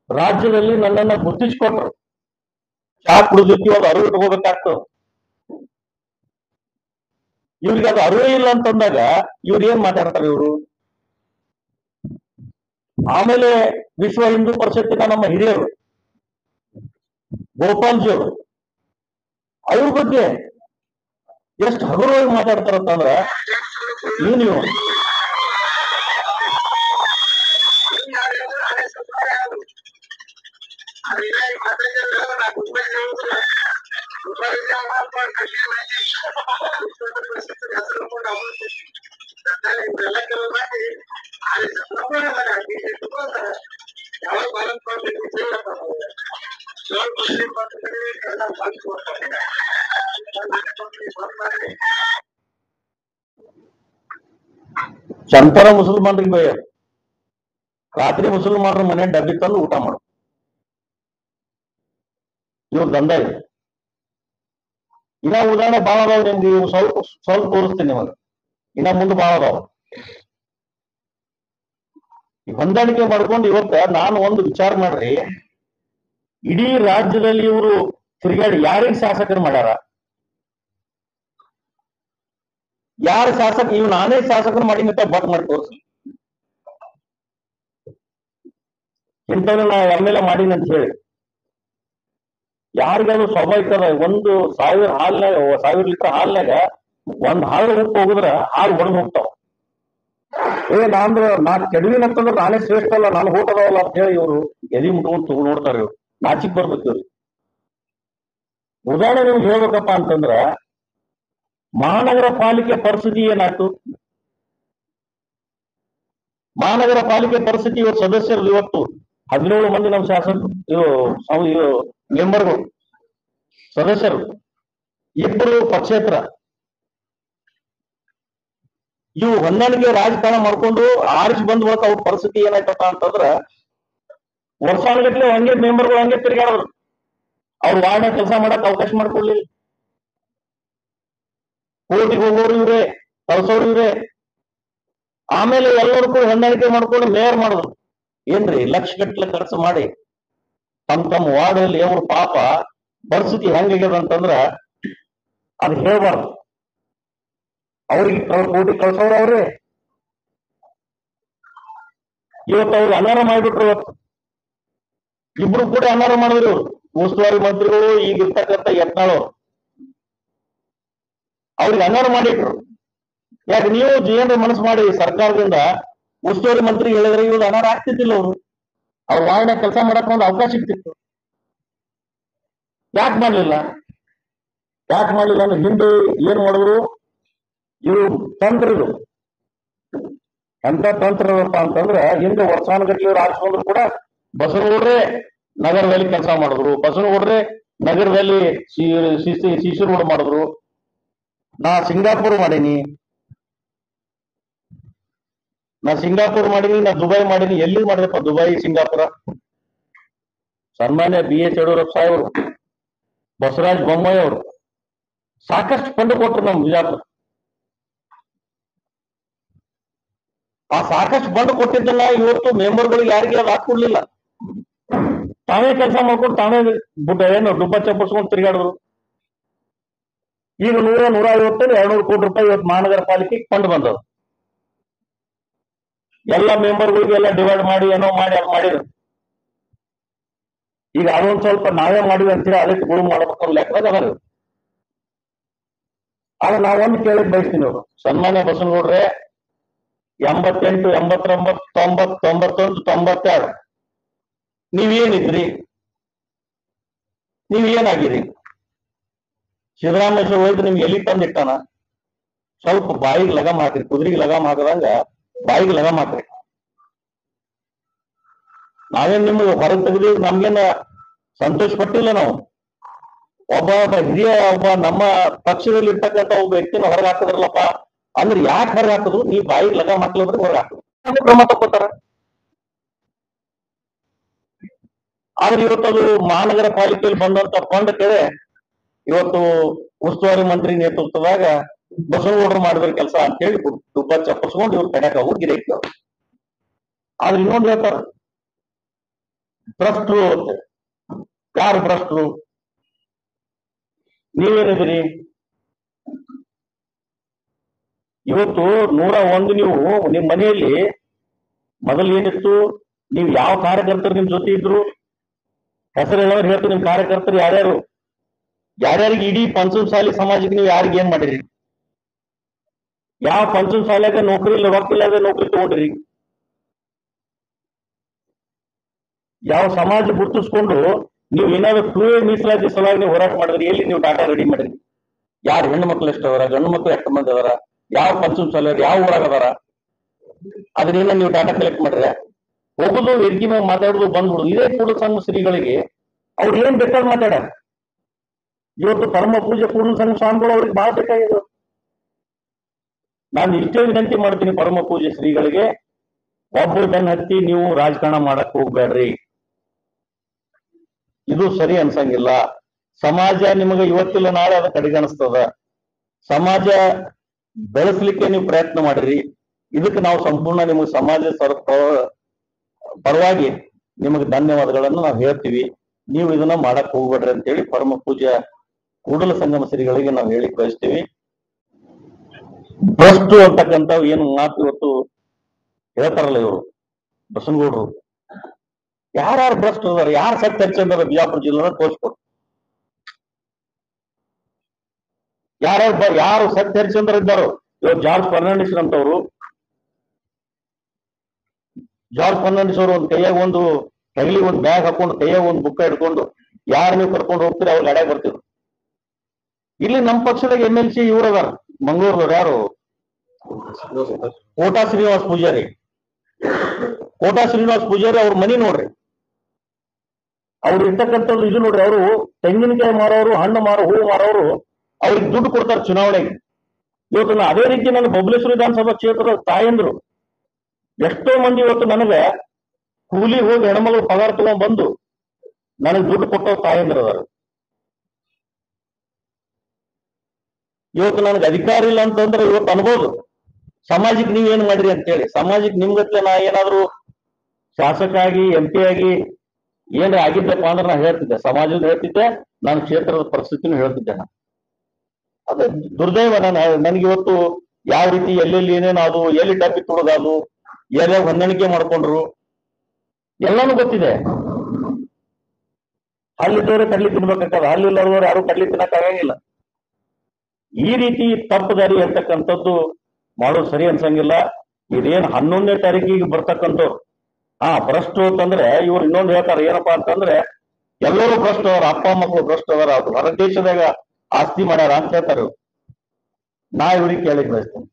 ರಾಜ್ಯದಲ್ಲಿ ನನ್ನನ್ನ ಗುರುತಿಸಿಕೊಟ್ರು. ಚಾ ಕುಡಿದಿರ್ತೀವಿ, ಅದು ಅರಿವು ಇಟ್ಕೋಬೇಕಾಗ್ತದೆ. ಇವ್ರಿಗೆ ಅದು ಅರಿವೇ ಇಲ್ಲ ಅಂತಂದಾಗ ಇವ್ರು ಏನ್ ಮಾತಾಡ್ತಾರೆ ಇವರು? ಆಮೇಲೆ ವಿಶ್ವ ಹಿಂದೂ ಪರಿಷತ್ತಿನ ನಮ್ಮ ಹಿರಿಯರು ಗೋಪಾಲ್ಜಿ ಅವರು ಅವ್ರ ಬಗ್ಗೆ ಎಷ್ಟು ಹಗುರವಾಗಿ ಮಾತಾಡ್ತಾರಂತಂದ್ರ ನೀವು ಸಂತರ ಮುಸಲ್ಮಾನರಿಗೆ ಬೈಯ ರಾತ್ರಿ ಮುಸಲ್ಮಾನರ ಮನೆ ಡಬ್ಬಿ ತಂದು ಊಟ ಮಾಡು. ಇವ್ರ ದಂಧ ಇದೆ. ಇನ್ನ ಉದಾಹರಣೆ ಬಾಳ ಅದಾವ ನಿಮ್ಗೆ, ಇವು ಸ್ವಲ್ಪ ತೋರಿಸ್ತೀನಿ ನಿಮಗೆ. ಇನ್ನ ಮುಂದೆ ಬಾಳ ಅದಾವ. ಹೊಂದಾಣಿಕೆ ಮಾಡ್ಕೊಂಡು ಇವತ್ತ ನಾನು ಒಂದು ವಿಚಾರ ಮಾಡ್ರಿ, ಇಡೀ ರಾಜ್ಯದಲ್ಲಿ ಇವರು ತಿರುಗಾಡಿ ಯಾರಿಗೆ ಶಾಸಕರು ಮಾಡ್ಯಾರ? ಯಾರ ಶಾಸಕ? ಇವ್ ನಾನೇ ಶಾಸಕರು ಮಾಡಿ ಮತ್ತೆ ಬಟ್ ಮಾಡಿ ತೋರಿಸಿ. ಇಂಥವ್ರು ನಾ MLA ಮಾಡೀನಿ ಅಂತ ಹೇಳಿ ಯಾರಿಗಾದ್ರು ಸ್ವಾಭಾವಿಕ ಅದ. 1,000 ಲೀಟರ್ ಹಾಲ್ನಾಗ ಒಂದ್ ಹಾಳು ಉಪ್ಪು ಹೋಗಿದ್ರ ಹಾಲು ಒಣಗಿ ಹೋಗ್ತಾವ. ನಾ ಕೆಡವಿನ ಅಂತಂದ್ರೆ ನಾನೇ ಶ್ರೇಷ್ಠ ಅಲ್ಲ, ನಾನು ಹೋಟದವಲ್ಲ ಅಂತ ಹೇಳಿ ಇವರು ಎದಿ ಮುಟ್ಕೊಂಡು ನೋಡ್ತಾರೆ. ಇವ್ರು ನಾಚಿಕ್ ಬರ್ಬೇಕು ಇವ್ರಿಗೆ. ಉದಾಹರಣೆ ನಿಮ್ಗೆ ಹೇಳ್ಬೇಕಪ್ಪ ಅಂತಂದ್ರ ಮಹಾನಗರ ಪಾಲಿಕೆ ಪರಿಸ್ಥಿತಿ ಏನಾಯ್ತು? ಮಹಾನಗರ ಪಾಲಿಕೆ ಪರಿಸ್ಥಿತಿ ಇವತ್ತು ಸದಸ್ಯರು ಇವತ್ತು 17 ಮಂದಿ ನಮ್ಮ ಶಾಸಕರು ಮೆಂಬರ್ಗಳು ಸದಸ್ಯರು, 2 ಪಕ್ಷೇತರ. ಇವು ಹೊಂದಾಣಿಕೆ ರಾಜಕಾರಣ ಮಾಡ್ಕೊಂಡು ಆರಿಸಿ ಬಂದ್ ಬಳಕ ಅವ್ರ ಪರಿಸ್ಥಿತಿ ಏನಾಯ್ತಪ್ಪ ಅಂತಂದ್ರ ವರ್ಷಾನುಗಟ್ಲೆ ಹಂಗೆ ಮೆಂಬರ್ಗಳು ಹಂಗೆ ತಿರುಗಾಡೋರು. ಅವ್ರು ವಾರ್ಡ್ನಾಗ ಕೆಲಸ ಮಾಡಕ್ ಅವಕಾಶ ಮಾಡ್ಕೊಡ್ಲಿಲ್ಲ. ಕೋರ್ಟಿಗೆ ಹೋಗೋರು ಇವ್ರೆ, ಕಳ್ಸೋರು ಇವ್ರೆ. ಆಮೇಲೆ ಎಲ್ಲರೂ ಕೂಡ ಹೊಂದಾಣಿಕೆ ಮಾಡ್ಕೊಂಡು ಮೇಯರ್ ಮಾಡಿದ್ರು. ಏನ್ರಿ ಲಕ್ಷಗಟ್ಟಲೆ ಖರ್ಚು ಮಾಡಿ ತಮ್ಮ ವಾರ್ಡಲ್ಲಿ ಅವ್ರ ಪಾಪ ಪರಿಸ್ಥಿತಿ ಹೆಂಗಾಗ್ಯದ ಅಂತಂದ್ರ ಅದು ಹೇಳ್ಬಾರ್ದು. ಅವ್ರಿಗೆ ಕೋಟಿ ಕಳ್ಸೋರು ಅವ್ರೆ. ಇವತ್ತು ಅವ್ರಿಗೆ ಅನಾರ ಮಾಡಿಬಿಟ್ರು. ಇವತ್ತು ಇಬ್ರು ಕೂಡ ಅನಾರ ಮಾಡಿದ್ರು. ಉಸ್ತುವಾರಿ ಮಂತ್ರಿಗಳು ಈಗ ಇರ್ತಕ್ಕಂಥ ಯತ್ನಾಳ್ ಅವ್ರಿಗೆ ಅನಾರ ಮಾಡಿಟ್ರು. ಯಾಕೆ ನೀವು ಏನ್ರ ಮನಸ್ಸು ಮಾಡಿ ಸರ್ಕಾರದಿಂದ ಉಸ್ತುವಾರಿ ಮಂತ್ರಿ ಹೇಳಿದ್ರೆ ಇವ್ರು ಅನಾರ ಆಗ್ತಿದ್ದಿಲ್ಲ. ಅವ್ರ ವಾರ್ಡ್ನಾಗ ಕೆಲಸ ಮಾಡಕ್ ಒಂದು ಅವಕಾಶ ಸಿಗ್ತಿತ್ತು. ಯಾಕೆ ಮಾಡ್ಲಿಲ್ಲ ಅಂದ್ರೆ ಹಿಂದೆ ಏನ್ ಮಾಡಿದ್ರು ಇವರು ತಂತ್ರ. ಇದು ಎಂತ ತಂತ್ರ ಅಂತಂದ್ರೆ ಹಿಂದೆ ವರ್ಷಾನುಗಟ್ಲೆ ಇವ್ರು ಆರಿಸ್ಕೊಂಡ್ರು ಕೂಡ ಬಸವನಗೌಡ್ರೆ ನಗರದಲ್ಲಿ ಕೆಲಸ ಮಾಡಿದ್ರು. ಬಸವನಗೌಡ್ರೆ ನಗರದಲ್ಲಿ ಸಿಸಿ ರೋಡ್ ಮಾಡಿದ್ರು. ನಾ ಸಿಂಗಾಪುರ್ ಮಾಡೀನಿ, ನಾ ದುಬೈ ಮಾಡೀನಿ. ಎಲ್ಲಿ ಮಾಡಿದಪ್ಪ ದುಬೈ, ಸಿಂಗಾಪುರ? ಸನ್ಮಾನ್ಯ BS ಯಡಿಯೂರಪ್ಪ ಸಾಹೇಬರು, ಬಸವರಾಜ ಬೊಮ್ಮಾಯಿ ಅವರು ಸಾಕಷ್ಟು ಫಂಡ್ ಕೊಟ್ಟರು ನಮ್ಮ ಬಿಜಾಪುರ. ಆ ಸಾಕಷ್ಟು ಫಂಡ್ ಕೊಟ್ಟಿದ್ದಲ್ಲ ಇವತ್ತು ಮೆಂಬರ್ಗಳಿಗೆ ಯಾರಿಗೆ ಅದು ಹಾಕೊಡ್ಲಿಲ್ಲ. ತಾವೇ ಕೆಲಸ ಮಾಡ್ಕೊಂಡು ತಾವೇ ದುಬ್ಬ ಚಪ್ಪಸ್ಕೊಂಡು ತಿರುಗಾಡಿದ್ರು. ಈಗ 100-150-200 ಕೋಟಿ ರೂಪಾಯಿ ಇವತ್ತು ಮಹಾನಗರ ಪಾಲಿಕೆಗೆ ಫಂಡ್ ಬಂದವು. ಎಲ್ಲ ಮೆಂಬರ್ಗಳಿಗೆ ಎಲ್ಲ ಡಿವೈಡ್ ಮಾಡಿ ಏನೋ ಮಾಡಿ ಅದು ಮಾಡಿದ್ರು. ಈಗ ಅದೊಂದ್ ಸ್ವಲ್ಪ ನಾವೇ ಮಾಡಿವಿ ಅಂತೇಳಿ ಅದಕ್ಕೆ ಗುಳು ಮಾಡ್ಬೇಕು ಲೆಕ್ಕದಾಗ ಅದಾರ. ಆದ್ರೆ ನಾವೊಂದು ಕೇಳಕ್ ಬಯಸ್ತೀನಿ, ಅವರು ಸನ್ಮಾನ್ಯ ಬಸವನಗೌಡ್ರೆ 88, 89, 90, 91, 92 ನೀವೇನಿದ್ರಿ? ನೀವೇನಾಗಿರಿ? ಸಿದ್ದರಾಮೇಶ್ವರ ಹೋಯ್ತು ನಿಮ್ಗೆ ಎಲ್ಲಿ ತಂದಿಟ್ಟಾನ? ಸ್ವಲ್ಪ ಬಾಯಿಗೆ ಲಗಾಮ್ ಹಾಕ್ರಿ, ಕುದುರೆಗೆ ಲಗಾಮ್ ಹಾಕದಂಗ ಬಾಯಿಗೆ ಲಗಾಮ್ ಹಾಕ್ರಿ. ನಾವೇನ್ ನಿಮ್ಗೆ ಹೊರಗೆ ತೆಗೆದು ನಮ್ಗೇನ ಸಂತೋಷ ಪಟ್ಟಿಲ್ಲ. ನಾವು ಒಬ್ಬ ಹಿರಿಯ ನಮ್ಮ ಪಕ್ಷದಲ್ಲಿ ಇರ್ತಕ್ಕಂಥ ಒಬ್ಬ ವ್ಯಕ್ತಿನ ಹೊರಗೆ ಹಾಕಿದ್ರಲ್ಲಪ್ಪ ಅಂದ್ರೆ ಯಾಕೆ ಹೊರಗೆ ಹಾಕಿದ್ರು? ನೀವು ಬಾಯಿಗೆ ಲಗಾಮ್ ಹಾಕ್ಲಿದ್ರೆ ಹೊರಗೆ ಹಾಕಿದ್ರು ಕ್ರಮ ತಕ್ಕೋತಾರ. ಆದ್ರೆ ಇವತ್ತದು ಮಹಾನಗರ ಪಾಲಿಕೆಯಲ್ಲಿ ಬಂದಂತ ಫಂಡ್ ಕೇಳಿ ಇವತ್ತು ಉಸ್ತುವಾರಿ ಮಂತ್ರಿ ನೇತೃತ್ವದಾಗ ಬಸವನಗೌಡರು ಮಾಡಿದ್ರ ಕೆಲಸ ಅಂತ ಹೇಳಿ ದುಬ್ಬ ಚಪ್ಪಸ್ಕೊಂಡು ಇವ್ರು ಕಡೆಕ ಹೋಗಿ ಗಿರೈತಿ. ಆದ್ರೆ ಇನ್ನೊಂದು ಹೇಳ್ತಾರ, ಭ್ರಷ್ಟರು. ಯಾರು ಭ್ರಷ್ಟರು? ನೀವೇನಿದ್ರಿ? ಇವತ್ತು 101 ನೀವು ನಿಮ್ ಮನೆಯಲ್ಲಿ ಮೊದಲು ಏನಿತ್ತು? ನೀವು ಯಾವ ಕಾರ್ಯಕರ್ತರು ನಿಮ್ ಜೊತೆ ಇದ್ರು? ಹೆಸರು ಹೇಳೋರು ಹೇಳ್ತು ನಿಮ್ ಕಾರ್ಯಕರ್ತರು ಯಾರ್ಯಾರು? ಯಾರ್ಯಾರಿಗೆ ಇಡೀ ಪಂಚಮಸಾಲಿ ಸಮಾಜಕ್ಕೆ ನೀವು ಯಾರಿಗೆ ಏನ್ ಮಾಡಿರಿ? ಯಾವ ಪಂಚಮಸಾಲಿಯಾಗ ನೌಕರಿ ಇಲ್ಲ, ರೊಕ್ಕ ಇಲ್ಲದೆ ನೌಕರಿ ತಗೊಂಡ್ರಿ? ಯಾವ ಸಮಾಜ ಗುರುತಿಸ್ಕೊಂಡು ನೀವು ಏನಾದ್ರು ಟೂವೇ ಮೀಸಲಾತಿ ಸಲುವಾಗಿ ನೀವು ಹೋರಾಟ ಮಾಡಿದ್ರಿ? ಎಲ್ಲಿ ನೀವು ಡಾಟಾ ರೆಡಿ ಮಾಡಿದ್ರಿ? ಯಾರು ಹೆಣ್ಣು ಮಕ್ಳು ಎಷ್ಟು ಅವರ, ಗಂಡು ಮಕ್ಳು ಎಷ್ಟು ಮಂದಿ ಅವರ, ಯಾವ ಪಂಚಮಸಾಲಿಯವ್ರು ಯಾವ ಊರಾಗ ಅದಾರ, ಅದನ್ನೇನ ನೀವು ಡಾಟಾ ಕಲೆಕ್ಟ್ ಮಾಡಿದ್ರೆ? ಹೋಗುದು ವೇದಿಕೆ ಮೇಲೆ ಮಾತಾಡುದು ಬಂದ್ಬಿಡುದು. ಇದೇ ಕೂಡಲ ಸಂಘ ಶ್ರೀಗಳಿಗೆ ಅವ್ರು ಏನ್ ಬೇಕಾದ್ರೆ ಮಾತಾಡ. ಇವತ್ತು ಪರಮ ಪೂಜೆ ಕೂಡಲ ಸಂಘ ಸ್ವಾಮಿಗಳು ಅವ್ರಿಗೆ ಬಹಳ ಬೇಕಾಗಿದೆ. ನಾನು ಇಷ್ಟೇ ವಿನಂತಿ ಮಾಡ್ತೀನಿ ಪರಮ ಪೂಜೆ ಶ್ರೀಗಳಿಗೆ, ಒಬ್ಬರು ಬೆನ್ನ ಹತ್ತಿ ನೀವು ರಾಜಕಾರಣ ಮಾಡಕ್ ಹೋಗ್ಬೇಡ್ರಿ. ಇದು ಸರಿ ಅನ್ಸಂಗಿಲ್ಲ. ಸಮಾಜ ನಿಮಗೆ ಇವತ್ತಿಲ್ಲ ನಾಳೆ ಅದ ಕಡೆಗಣಿಸ್ತದ. ಸಮಾಜ ಬೆಳೆಸಲಿಕ್ಕೆ ನೀವು ಪ್ರಯತ್ನ ಮಾಡಿರಿ. ಇದಕ್ಕೆ ನಾವು ಸಂಪೂರ್ಣ ನಿಮಗೆ ಸಮಾಜ ಪರವಾಗಿ ನಿಮಗೆ ಧನ್ಯವಾದಗಳನ್ನು ನಾವು ಹೇಳ್ತೀವಿ. ನೀವು ಇದನ್ನ ಮಾಡಕ್ ಹೋಗ್ಬೇಡ್ರಿ ಅಂತೇಳಿ ಪರಮ ಪೂಜೆ ಕೂಡಲ ಸಂಗಮ ಶ್ರೀಗಳಿಗೆ ನಾವು ಹೇಳಿ ಬಯಸ್ತೀವಿ. ಭ್ರಷ್ಟು ಅಂತಕ್ಕಂಥ ಏನು ಮಾತು ಇವತ್ತು ಹೇಳ್ತಾರಲ್ಲ ಇವರು ಬಸವನಗೌಡರು, ಯಾರ್ಯಾರು ಭ್ರಷ್ಟು ಅದಾರ, ಯಾರು ಸತ್ಯ ಹರಿಚಂದ್ರ ಬಿಜಾಪುರ ಜಿಲ್ಲೆ ತೋರಿಸ್ಕೊಡು. ಯಾರು ಸತ್ಯ ಹರಿಚಂದ್ರ ಇದ್ದಾರೋ? ಇವತ್ತು ಜಾರ್ಜ್ ಫರ್ನಾಂಡಿಸ್ ಅಂತವ್ರು, ಜಾರ್ಜ್ ಫರ್ನಾಂಡಿಸ್ ಅವರು ಒಂದು ಕೈಯಾಗ ಒಂದು ಹೆಗಲಿಗೆ ಒಂದು ಬ್ಯಾಗ್ ಹಾಕೊಂಡು ಕೈಯಾಗ ಒಂದು ಬುಕ್ಕ ಹಿಡ್ಕೊಂಡು ಯಾರು ನೀವು ಕರ್ಕೊಂಡು ಹೋಗ್ತೀರಿ ಅವ್ರು ಗಾಡ್ಯಾಗ ಬರ್ತಿದ್ರು. ಇಲ್ಲಿ ನಮ್ಮ ಪಕ್ಷದಾಗ MLC ಇವ್ರು ಅದಾರ ಮಂಗಳೂರದವ್ರು, ಯಾರು ಕೋಟಾ ಶ್ರೀನಿವಾಸ ಪೂಜಾರಿ. ಕೋಟಾ ಶ್ರೀನಿವಾಸ ಪೂಜಾರಿ ಅವ್ರ ಮನಿ ನೋಡ್ರಿ, ಅವ್ರು ಇರ್ತಕ್ಕಂಥದ್ದು ಇದು ನೋಡ್ರಿ. ಅವರು ತೆಂಗಿನಕಾಯಿ ಮಾರೋರು, ಹಣ್ಣು ಹೂವು ಮಾರೋರು, ಅವ್ರಿಗೆ ದುಡ್ಡು ಕೊಡ್ತಾರೆ ಚುನಾವಣೆಗೆ. ಇವತ್ತು ಅದೇ ರೀತಿ ನನ್ನ ಬಬಲೇಶ್ವರ ವಿಧಾನಸಭಾ ಕ್ಷೇತ್ರದ ತಾಯಂದ್ರು ಎಷ್ಟೋ ಮಂದಿ ಇವತ್ತು ನನಗೆ ಕೂಲಿ ಹೋಗಿ ಹೆಣ್ಮಗಳು ಪಗಾರ ತಗೊಂಡ್ ಬಂದು ನನಗೆ ದುಡ್ಡು ಕೊಟ್ಟೋ ತಾಯಂದ್ರು ಅದಾರ. ಇವತ್ತು ನನಗೆ ಅಧಿಕಾರ ಇಲ್ಲ ಅಂತಂದ್ರೆ ಇವತ್ತು ಅನ್ಬೋದು ಸಮಾಜಕ್ಕೆ ನೀವೇನ್ ಮಾಡ್ರಿ ಅಂತೇಳಿ. ಸಮಾಜಕ್ಕೆ ನಿಮ್ಗತ್ತೆ ನಾ ಏನಾದ್ರು ಶಾಸಕ ಆಗಿ MP ಆಗಿ ಏನ್ ಆಗಿದ್ದಪ್ಪ ಅಂದ್ರೆ ನಾ ಹೇಳ್ತಿದ್ದೆ, ಸಮಾಜದ ಹೇಳ್ತಿದ್ದೆ, ನಾನು ಕ್ಷೇತ್ರದ ಪರಿಸ್ಥಿತಿನೂ ಹೇಳ್ತಿದ್ದೆ. ಅದು ದುರ್ದೈವ. ನನಗೆ ಇವತ್ತು ಯಾವ ರೀತಿ ಎಲ್ಲೆಲ್ಲಿ ಏನೇನಾದ್ರು, ಎಲ್ಲಿ ಡಬ್ಬಿ ತುಳಿದಾದ್ರು, ಎಲ್ಲ ಹೊಂದಾಣಿಕೆ ಮಾಡ್ಕೊಂಡ್ರು, ಎಲ್ಲಾನು ಗೊತ್ತಿದೆ. ಹಲ್ಲಿದ್ದವ್ರೆ ಕಡ್ಲಿ ತಿನ್ಬೇಕಾಗ್ತದ, ಹಲ್ಲಿಲ್ಲದವ್ರು ಯಾರು ಕಡ್ಲಿ ತಿನ್ನಕ್ಕಾಗಂಗಿಲ್ಲ. ಈ ರೀತಿ ತಪ್ಪು ದಾರಿ ಅಂತಕ್ಕಂಥದ್ದು ಮಾಡೋದು ಸರಿ ಅನ್ಸಂಗಿಲ್ಲ. ಇದೇನ್ 11ನೇ ತಾರೀಕಿಗೆ ಬರ್ತಕ್ಕಂಥವ್ರು ಭ್ರಷ್ಟು ಅಂತಂದ್ರೆ ಇವ್ರು ಇನ್ನೊಂದು ಹೇಳ್ತಾರೆ ಏನಪ್ಪಾ ಅಂತಂದ್ರೆ ಎಲ್ಲರೂ ಭ್ರಷ್ಟು ಅವ್ರ ಅಪ್ಪ ಮಕ್ಕಳು ಭ್ರಷ್ಟು ಅವರ, ಹೊರ ದೇಶದಾಗ ಆಸ್ತಿ ಮಾಡ್ಯಾರ ಅಂತ ಹೇಳ್ತಾರೆ. ನಾ ಇವ್ರಿಗೆ ಕೇಳಿಕ್ ಬಯಸ್ತೇನೆ,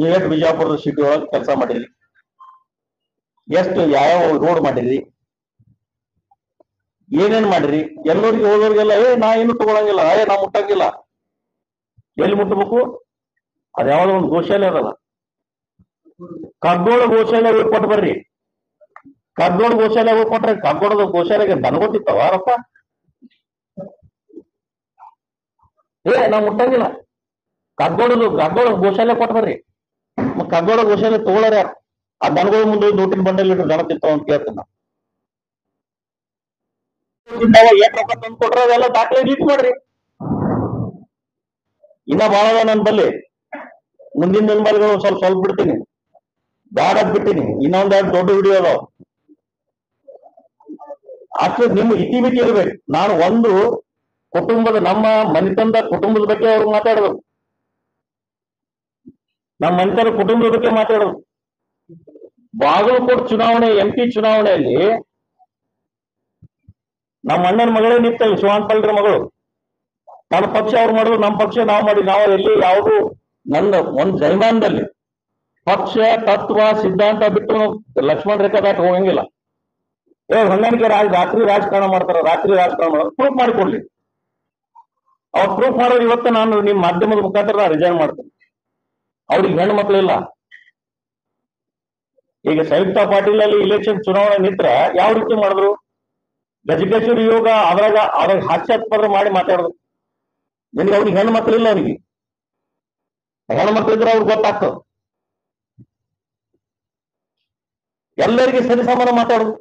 ನೀವೆಷ್ಟು ಬಿಜಾಪುರದ ಸಿಟಿ ಒಳಗೆ ಕೆಲಸ ಮಾಡಿರಿ, ಎಷ್ಟು ಯಾವ ರೋಡ್ ಮಾಡಿರಿ, ಏನೇನ್ ಮಾಡಿರಿ? ಎಲ್ಲರಿಗೆ ಹೋಗೋರಿಗೆಲ್ಲ ನಾ ಏನು ತಗೊಳಂಗಿಲ್ಲ, ನಾ ಮುಟ್ಟಂಗಿಲ್ಲ. ಎಲ್ಲಿ ಮುಟ್ಟಬೇಕು? ಅದ್ಯಾವ್ದೋ ಒಂದು ಗೋಶಾಲೆ ಅದಲ್ಲ, ಕಗ್ಗೋಳ ಗೋಶಾಲೆ ಹೋಗಿ ಕೊಟ್ಟು ಬರ್ರಿ. ಕಗ್ಗೋಳ ಗೋಶಾಲೆ ಹೋಗಿ ಕೊಟ್ರೆ ಕಗ್ಗೋಳದ ಗೋಶಾಲೆಗೆ ದನಗೊತ್ತಿತ್ತವಾರಪ್ಪ? ನಾ ಮುಟ್ಟಂಗಿಲ್ಲ. ಕಗ್ಗೋಳ ಗೋಶಾಲೆ ಕೊಟ್ಟು ಬರ್ರಿ. ಕಗ್ಗೋಳ ಗೋಶಾಲೆ ತಗೊಳ್ಳಾರ ಯಾರು? ಆ ದನಗಳ ಮುಂದೆ ನೋಟಿನ ಬಂಡಲ್ ಇಟ್ಟು ದನ ತಿಂತಾವ ಅಂತ ಕೇಳ್ತೀನಿ. ಏನ್ ರೊಕ್ಕ ತಂದು ಕೊಟ್ರ ಅದೆಲ್ಲ ದಾಖಲೆ ಲೀಕ್ ಮಾಡ್ರಿ. ಇನ್ನ ಬಹಳ ನನ್ನ ಬಲ್ಲಿ ಮುಂದಿನ ದಿನಮಾನಗಳು ಸ್ವಲ್ಪ ಬಿಡ್ತೀನಿ, ಬ್ಯಾಡದ್ ಬಿಟ್ಟಿನಿ. ಇನ್ನೊಂದೆರಡು ದೊಡ್ಡ ವಿಡಿಯೋ ಅದಾವ, ಅಷ್ಟು ನಿಮ್ಮ ಇತಿಮಿತಿ ಇರ್ಬೇಕು. ನಾನು ಒಂದು ಕುಟುಂಬದ ನಮ್ಮ ಮನೆತನದ ಕುಟುಂಬದ ಬಗ್ಗೆ ಅವ್ರು ಮಾತಾಡಬೇಕು, ನಮ್ಮ ಮನೆತನ ಕುಟುಂಬದ ಬಗ್ಗೆ ಮಾತಾಡೋದು. ಬಾಗಲಕೋಟೆ ಚುನಾವಣೆ MP ಚುನಾವಣೆಯಲ್ಲಿ ನಮ್ಮ ಅಣ್ಣನ ಮಗಳೇ ನಿಂತಲ್ಲ, ಶಿವಾನಪಾಲ್ರ ಮಗಳು. ನನ್ನ ಪಕ್ಷ ಅವ್ರು ಮಾಡಿದ್ರು, ನಮ್ಮ ಪಕ್ಷ ನಾವು ಮಾಡಿ, ನಾವು ಎಲ್ಲಿ ಯಾವುದು ನನ್ನ ಒಂದು ಜೈಮಾನದಲ್ಲಿ ಪಕ್ಷ ತತ್ವ ಸಿದ್ಧಾಂತ ಬಿಟ್ಟು ಲಕ್ಷ್ಮಣ ರೇಖಾ ದಾಟ ಹೋಗಂಗಿಲ್ಲ. ಹೊಂದಾಣಿಕೆ ರಾತ್ರಿ ರಾಜಕಾರಣ ಮಾಡ್ತಾರ, ರಾತ್ರಿ ರಾಜಕಾರಣ ಮಾಡೋದು ಪ್ರೂಫ್ ಮಾಡಿಕೊಡ್ಲಿ. ಅವ್ರು ಪ್ರೂಫ್ ಮಾಡೋರು ಇವತ್ತು ನಾನು ನಿಮ್ಮ ಮಾಧ್ಯಮದ ಮುಖಾಂತರ ನಾನು ರಿಸೈನ್ ಮಾಡ್ತೇನೆ. ಅವ್ರಿಗೆ ಹೆಣ್ಣು ಮಕ್ಕಳಿಲ್ಲ. ಈಗ ಸಂಯುಕ್ತ ಪಾಟೀಲ್ ಅಲ್ಲಿ ಇಲೆಕ್ಷನ್ ಚುನಾವಣೆ ನಿಂತ್ರ ಯಾವ ರೀತಿ ಮಾಡಿದ್ರು? ಗಜಗೇಶ್ವರಿ ಯೋಗ ಅದ್ರಾಗ ಹಾಸ್ಯಾಸ್ಪದ ಮಾಡಿ ಮಾತಾಡೋದು. ನಿನಗೆ ಅವ್ರಿಗೆ ಹೆಣ್ಣು ಮಕ್ಕಳಿಲ್ಲ, ಅವನಿಗೆ ಹೆಣ್ಣು ಮಕ್ಕಳಿದ್ರೆ ಅವ್ರಿಗೆ ಗೊತ್ತಾಗ್ತದೆ. ಎಲ್ಲರಿಗೆ ಸರಿಸಮಾನ ಮಾತಾಡೋದು.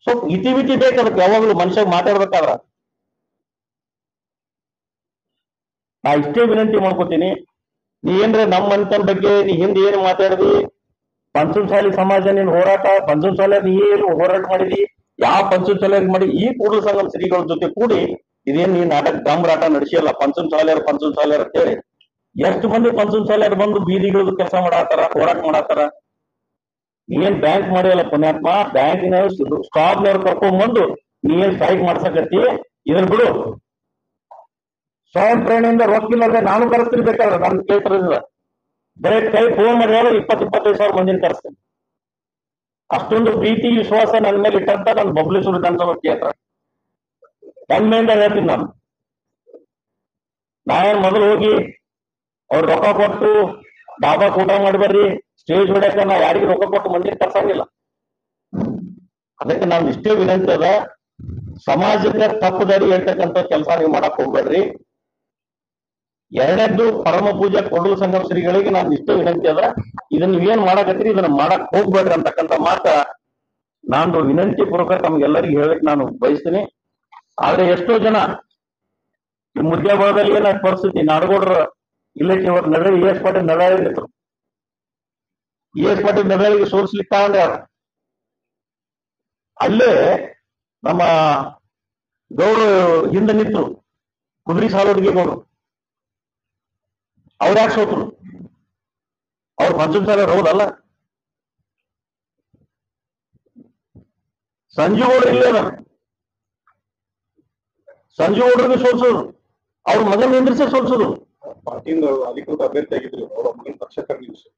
ಸ್ವಲ್ಪ ಇತಿಮಿತಿ ಬೇಕದಕ್ಕೆ. ಯಾವಾಗಲೂ ಮನುಷ್ಯ ಮಾತಾಡ್ಬೇಕಾದ್ರ ನಾ ಇಷ್ಟೇ ವಿನಂತಿ ಮಾಡ್ಕೋತೀನಿ. ನೀ ಏನ್ರೆ ನಮ್ಮ ಮನೆತನ ಬಗ್ಗೆ ನೀ ಹಿಂದೆ ಏನು ಮಾತಾಡಿದಿ, ಪಂಚಮಸಾಲಿ ಸಮಾಜ ನೀನ್ ಹೋರಾಟ, ಪಂಚಮಸಾಲಿ ನೀ ಏನು ಹೋರಾಟ ಮಾಡಿದಿ, ಯಾವ ಪಂಚಮಸಾಲಿ ಮಾಡಿ ಈ ಕೂಡಲ ಸಂಗಮ ಶ್ರೀಗಳ ಜೊತೆ ಕೂಡಿ ಇದೇನ್ ನೀ ನಾಟಕ ಡಂಬರಾಟ ನಡೆಸಿಲ್ಲ. ಪಂಚಮಸಾಲಿಯರು ಅಂತೇಳಿ ಎಷ್ಟು ಮಂದಿ ಪಂಚಮಸಾಲಿಯರು ಬಂದು ಬೀದಿಗಳದ್ದು ಕೆಲಸ ಮಾಡಾತಾರ, ಹೋರಾಟ ಮಾಡಾತಾರ. ನೀನ್ ಬ್ಯಾಂಕ್ ಮಾಡಿಯಲ್ಲ ಪುಣ್ಯಾತ್ಮ, ಬ್ಯಾಂಕಿನ ಸ್ಟಾಫ್ನವ್ರು ಕರ್ಕೊಂಡ್ಬಂದು ನೀನ್ ಸ್ಟ್ರೈಕ್ ಮಾಡ್ಸಕತ್ತಿ. ಇದನ್ ಬಿಡು. ಸ್ವಯಂ ಪ್ರೇರಣೆಯಿಂದ ರೊಕ್ಕಿಲ್ಲದೆ ನಾನು ಕರೆಸ್ತಿರ್ಬೇಕಾದ್ರೆ ನನ್ ಕೇಳ್ತಿರೋದಿಲ್ಲ. ಬರೀ ಕೈ ಫೋನ್ ಮಾಡಿದ್ರೆ 20-25 ಸಾವಿರ ಮಂದಿನ ಕರೆಸ್ತೇನೆ. ಅಷ್ಟೊಂದು ಪ್ರೀತಿ ವಿಶ್ವಾಸ ನನ್ನ ಮೇಲೆ ಇಟ್ಟಂತ ನನ್ನ ಬಬ್ಲೇಶ್ವರ ವಿಧಾನಸಭಾ ಕ್ಷೇತ್ರ ಹೆಮ್ಮೆಯಿಂದ ಹೇಳ್ತೀನಿ. ನಾನೇನ್ ಮೊದಲು ಹೋಗಿ ಅವ್ರು ರೊಕ್ಕ ಕೊಟ್ಟು ಡಾಬಾ ಊಟ ಮಾಡಿ ಬರ್ರಿ, ಸ್ಟೇಜ್ ಹೊಡ್ಯಾಕ ನಾ ಯಾರಿಗೆ ರೊಕ್ಕ ಕೊಟ್ಟು ಮಂದಿನ ಕರ್ಸಂಗಿಲ್ಲ. ಅದಕ್ಕೆ ನಾವು ಇಷ್ಟೇ ವಿನಂತಿ ಅದ, ಸಮಾಜಕ್ಕೆ ತಪ್ಪು ದಾರಿ ಹೇಳ್ತಕ್ಕಂಥ ಕೆಲಸ ನೀವು ಮಾಡಕ್ ಹೋಗ್ಬೇಡ್ರಿ. ಎರಡನೇದ್ದು ಪರಮ ಪೂಜೆ ಕೂಡಲ ಸಂಗಮ ಶ್ರೀಗಳಿಗೆ ನಾನು ಇಷ್ಟೇ ವಿನಂತಿ ಅದ, ಇದನ್ನ ನೀವೇನ್ ಮಾಡಕತ್ತೀರಿ ಇದನ್ನ ಮಾಡಕ್ ಹೋಗ್ಬೇಡ್ರಿ ಅಂತಕ್ಕಂಥ ಮಾತ ನಾನು ವಿನಂತಿ ಪೂರ್ವಕ ತಮ್ಗೆಲ್ಲರಿಗೂ ಹೇಳಕ್ ನಾನು ಬಯಸ್ತೀನಿ. ಆದ್ರೆ ಎಷ್ಟೋ ಜನ ಈ ಮುದ್ದೆ ಏನ ಪರಿಸ್ಥಿತಿ, ನಾಡಗೌಡರ ಇಲ್ಲಕ್ಕೆ ಇವತ್ತು ನಗರ ES ಪಾಟೀಲ್ ನಗರಿದ್ರು, ES ಪಾಟೀಲ್ ನಗರಿಗೆ ಸೋಲಿಸ್ಲಿಕ್ಕೆ ತಗೊಂಡೆ ಅವ್ರು. ಅಲ್ಲೇ ನಮ್ಮ ಗೌಡ್ರು ಹಿಂದೆ ನಿಂತರು, ಕುದುರೆ ಸಾಲೋಡಿಗೆ ಗೌಡ್ರು. ಅವ್ರು ಯಾಕೆ ಸೋತರು? ಅವ್ರು ಪಂಚಮಸಾಲಿ ಹೌದಲ್ಲ. ಸಂಜು ಗೌಡ್ರು ಇಲ್ಲೇ ಅದ, ಸಂಜು ಗೌಡ್ರಿಗೆ ಸೋಲ್ಸೋದು, ಅವ್ರ ಮಗನ ನಿಂದ್ರಿಸಿ ಸೋಲ್ಸೋದು. ಪಾರ್ಟಿಯಿಂದ ಅಧಿಕೃತ ಅಭ್ಯರ್ಥಿ ಆಗಿದ್ರು, ಅವರ ಮಗನ ಪಕ್ಷ ಕರೆದಿದ್ರು.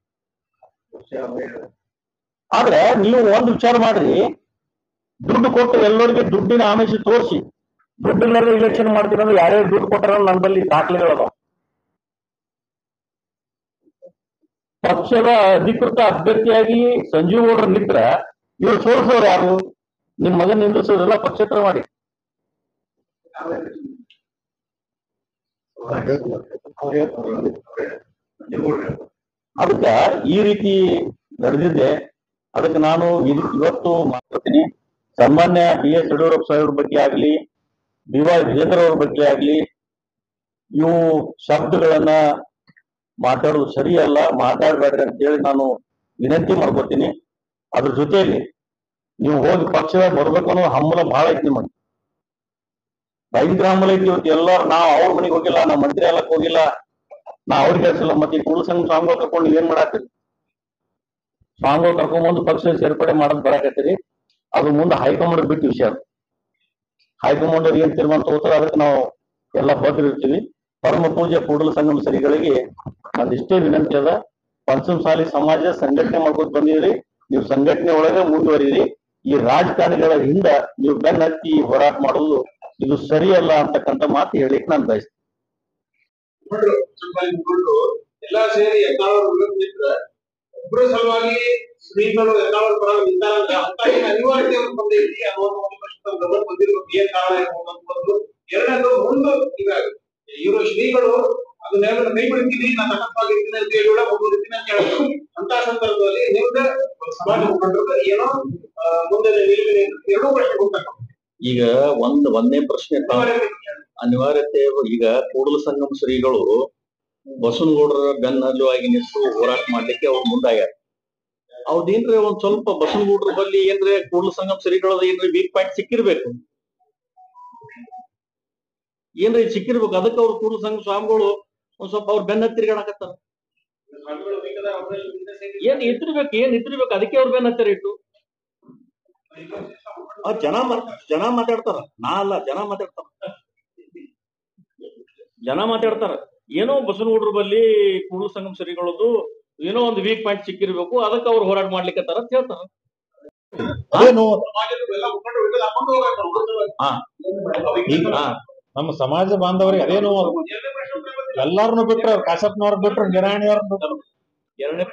ಆದ್ರೆ ನೀವು ಒಂದು ವಿಚಾರ ಮಾಡ್ರಿ, ದುಡ್ಡು ಕೊಟ್ಟು ಎಲ್ಲರಿಗೆ ದುಡ್ಡಿನ ಆಮಿಷ ತೋರಿಸಿ ದುಡ್ಡಿಲ್ಲದೆ ಇಲೆಕ್ಷನ್ ಮಾಡ್ತೀರಂದ್ರೆ ಯಾರ್ಯಾರು ದುಡ್ಡು ಕೊಟ್ಟಾರ ನನ್ನ ಬಳಿ ದಾಖಲೆಗಳದ. ಪಕ್ಷದ ಅಧಿಕೃತ ಅಭ್ಯರ್ಥಿಯಾಗಿ ಸಂಜೀವ್ ಗೌಡ್ರ ನಿಂತ್ರ ಇವ್ರು ಸೋಲ್ಸೋರು ಯಾರು? ನಿಮ್ ಮಗನ್ ನಿಂದಿಸೋರೆಲ್ಲ ಪಕ್ಷೇತರ ಮಾಡಿ. ಅದಕ್ಕ ಈ ರೀತಿ ನಡೆದಿದೆ. ಅದಕ್ಕೆ ನಾನು ಇವತ್ತು ಮಾತಾಡ್ತೀನಿ. ಸಾಮಾನ್ಯ BS ಯಡಿಯೂರಪ್ಪ ಸಾಹೇಬ್ರ ಬಗ್ಗೆ ಆಗ್ಲಿ, BY ವಿಜೇಂದ್ರ ಅವ್ರ ಬಗ್ಗೆ ಆಗ್ಲಿ, ಇವು ಶಬ್ದಗಳನ್ನ ಮಾತಾಡೋದು ಸರಿಯಲ್ಲ, ಮಾತಾಡ್ಬೇಡ್ರಿ ಅಂತ ಹೇಳಿ ನಾನು ವಿನಂತಿ ಮಾಡ್ಕೋತೀನಿ. ಅದ್ರ ಜೊತೆಯಲ್ಲಿ ನೀವು ಹೋಗಿ ಪಕ್ಷ ಬರ್ಬೇಕು ಅನ್ನೋ ಹಮ್ಮಲ ಬಹಳ ಐತಿ ನಿಮಗೆ, ಭಯಂಕರ ಹಮ್ಮಲ ಐತಿ. ಇವತ್ತು ಎಲ್ಲಾರು ನಾವು ಅವ್ರ ಮನೆಗೆ ಹೋಗಿಲ್ಲ, ನಮ್ಮ ಮಂತ್ರಿ ಎಲ್ಲಕ್ಕೆ ಹೋಗಿಲ್ಲ, ನಾ ಅವ್ರಿಗೆ ಹೇಳ್ಸಿಲ್ಲ. ಮತ್ತೆ ಈ ಕೂಡಲ ಸಂಘ ಸ್ವಾಮಿಗಳು ಕರ್ಕೊಂಡು ನೀವೇನ್ ಮಾಡಾಕ್ತೀರಿ? ಸ್ವಾಮಿಗಳು ಕರ್ಕೊಂಡ್ಬಂದು ಪಕ್ಷ ಸೇರ್ಪಡೆ ಮಾಡೋದು ಬರಾಕತ್ತೀರಿ. ಅದು ಮುಂದೆ ಹೈಕಮಾಂಡ್ ಬಿಟ್ಟು ವಿಷಯ. ಹೈಕಮಾಂಡ್ ಅವ್ರು ಏನ್ ತೀರ್ಮಾನ ತಗೋತಾರೆ ಅದಕ್ಕೆ ನಾವು ಎಲ್ಲ ಬದ್ರಿರ್ತೀವಿ. ಪರಮ ಪೂಜೆ ಕೂಡಲ ಸಂಗಮ ಶ್ರೀಗಳಿಗೆ ಅದಿಷ್ಟೇ ವಿನಂತಿ ಅದ, ಪಂಚಮಸಾಲಿ ಸಮಾಜ ಸಂಘಟನೆ ಮಾಡ್ಕೊಂಡು ಬಂದಿದ್ರಿ, ನೀವು ಸಂಘಟನೆ ಒಳಗೆ ಮುಂದುವರಿರಿ. ಈ ರಾಜಕಾರಣಿಗಳ ಹಿಂದ ನೀವು ಬೆನ್ನ ಹತ್ತಿ ಹೋರಾಟ ಮಾಡುವುದು ಇದು ಸರಿಯಲ್ಲ ಅಂತಕ್ಕಂಥ ಮಾತು ಹೇಳಿಕ್ ನಾನು ಬಯಸ್ತೀನಿ. ಎಲ್ಲ ಸೇರಿ ಯತ್ನಾಳ್ ಒಬ್ಬರ ಸಲುವಾಗಿ ಶ್ರೀಗಳು ಯತ್ನಾಳ್ ಪರ ನಿಂತಾಗ ಅಂತ ಏನು ಅನಿವಾರ್ಯತೆ ಬಂದೈತಿ ಅನ್ನೋದು ಗಮನ ಬಂದಿರ್ಬೇಕು. ಏನ್ ಕಾರಣ ಇರ್ಬೋದು. ಎರಡನೇದು ಮುಂದೆ ಈಗ ಇವರು ಶ್ರೀಗಳು ಅದನ್ನೆಲ್ಲ ಕೈ ಬಿಡ್ತೀನಿ, ನಾನು ತಟಸ್ಥವಾಗಿರ್ತೀನಿ ಅಂತ ಹೇಳಿ ಕೂಡ ಮುಂದಿರ್ತೀನಿ ಅಂತ ಹೇಳ್ತಾರೆ. ಅಂತ ಸಂದರ್ಭದಲ್ಲಿ ನಿಮ್ಗೆ ಸಮಾಜ ಮುಖಂಡರು ಏನೋ ಮುಂದೆ ಎರಡೂ ಪ್ರಶ್ನೆ ಹೋಗ್ತಾರೆ. ಈಗ ಒಂದೇ ಪ್ರಶ್ನೆ ಅನಿವಾರ್ಯತೆ. ಈಗ ಕೂಡಲ ಸಂಗಮ ಶ್ರೀಗಳು ಬಸವನಗೌಡರ ಬೆನ್ನಲ್ಲುವಾಗಿ ನಿಂತು ಹೋರಾಟ ಮಾಡ್ಲಿಕ್ಕೆ ಅವ್ರು ಮುಂದಾಗ್ಯಾರ. ಅವ್ರದೇನ್ರಿ ಒಂದ್ ಸ್ವಲ್ಪ ಬಸವನಗೌಡ್ರ ಬಲ್ಲಿ ಏನ್ರಿ ಕೂಡಲ ಸಂಗಮ ಶ್ರೀಗಳದ ಏನ್ರಿ ವೀಕ್ ಪಾಯಿಂಟ್ ಸಿಕ್ಕಿರ್ಬೇಕು, ಏನ್ರಿ ಸಿಕ್ಕಿರ್ಬೇಕು. ಅದಕ್ಕೆ ಅವ್ರು ಕೂಡಲ ಸಂಗಮ ಸ್ವಾಮಿಗಳು ಒಂದ್ ಸ್ವಲ್ಪ ಅವ್ರ ಬೆನ್ನ ತಿರ್ಗಾಡಕತ್ತಾರ. ಏನ್ ಇದ್ದಿರ್ಬೇಕು ಅದಕ್ಕೆ ಅವ್ರ ಬೆನ್ನ ಹತ್ತಿರ ಇಟ್ಟು ಜನ ಮಾತಾಡ್ತಾರ. ನಾ ಅಲ್ಲ, ಜನ ಮಾತಾಡ್ತಾರ. ಏನೋ ಬಸವನಗೌಡ್ರ ಬಲ್ಲಿ ಕೂಡಲ ಸಂಗಮ ಶ್ರೀಗಳದು ಏನೋ ಒಂದು ವೀಕ್ ಪಾಯಿಂಟ್ ಸಿಕ್ಕಿರ್ಬೇಕು, ಅದಕ್ಕೆ ಅವ್ರು ಹೋರಾಟ ಮಾಡ್ಲಿಕ್ಕತ್ತಾರ ಅಂತ ಹೇಳ್ತಾರ. ನಮ್ಮ ಸಮಾಜ ಬಾಂಧವರಿಗೆ ಅದೇನು ಎಲ್ಲಾರನು ಬಿಟ್ರ ಕಾಸಪ್ಪನವ್ರ ಬಿಟ್ರು ನಿರಾಣಿಯವ್ರ ಎರಡನೇ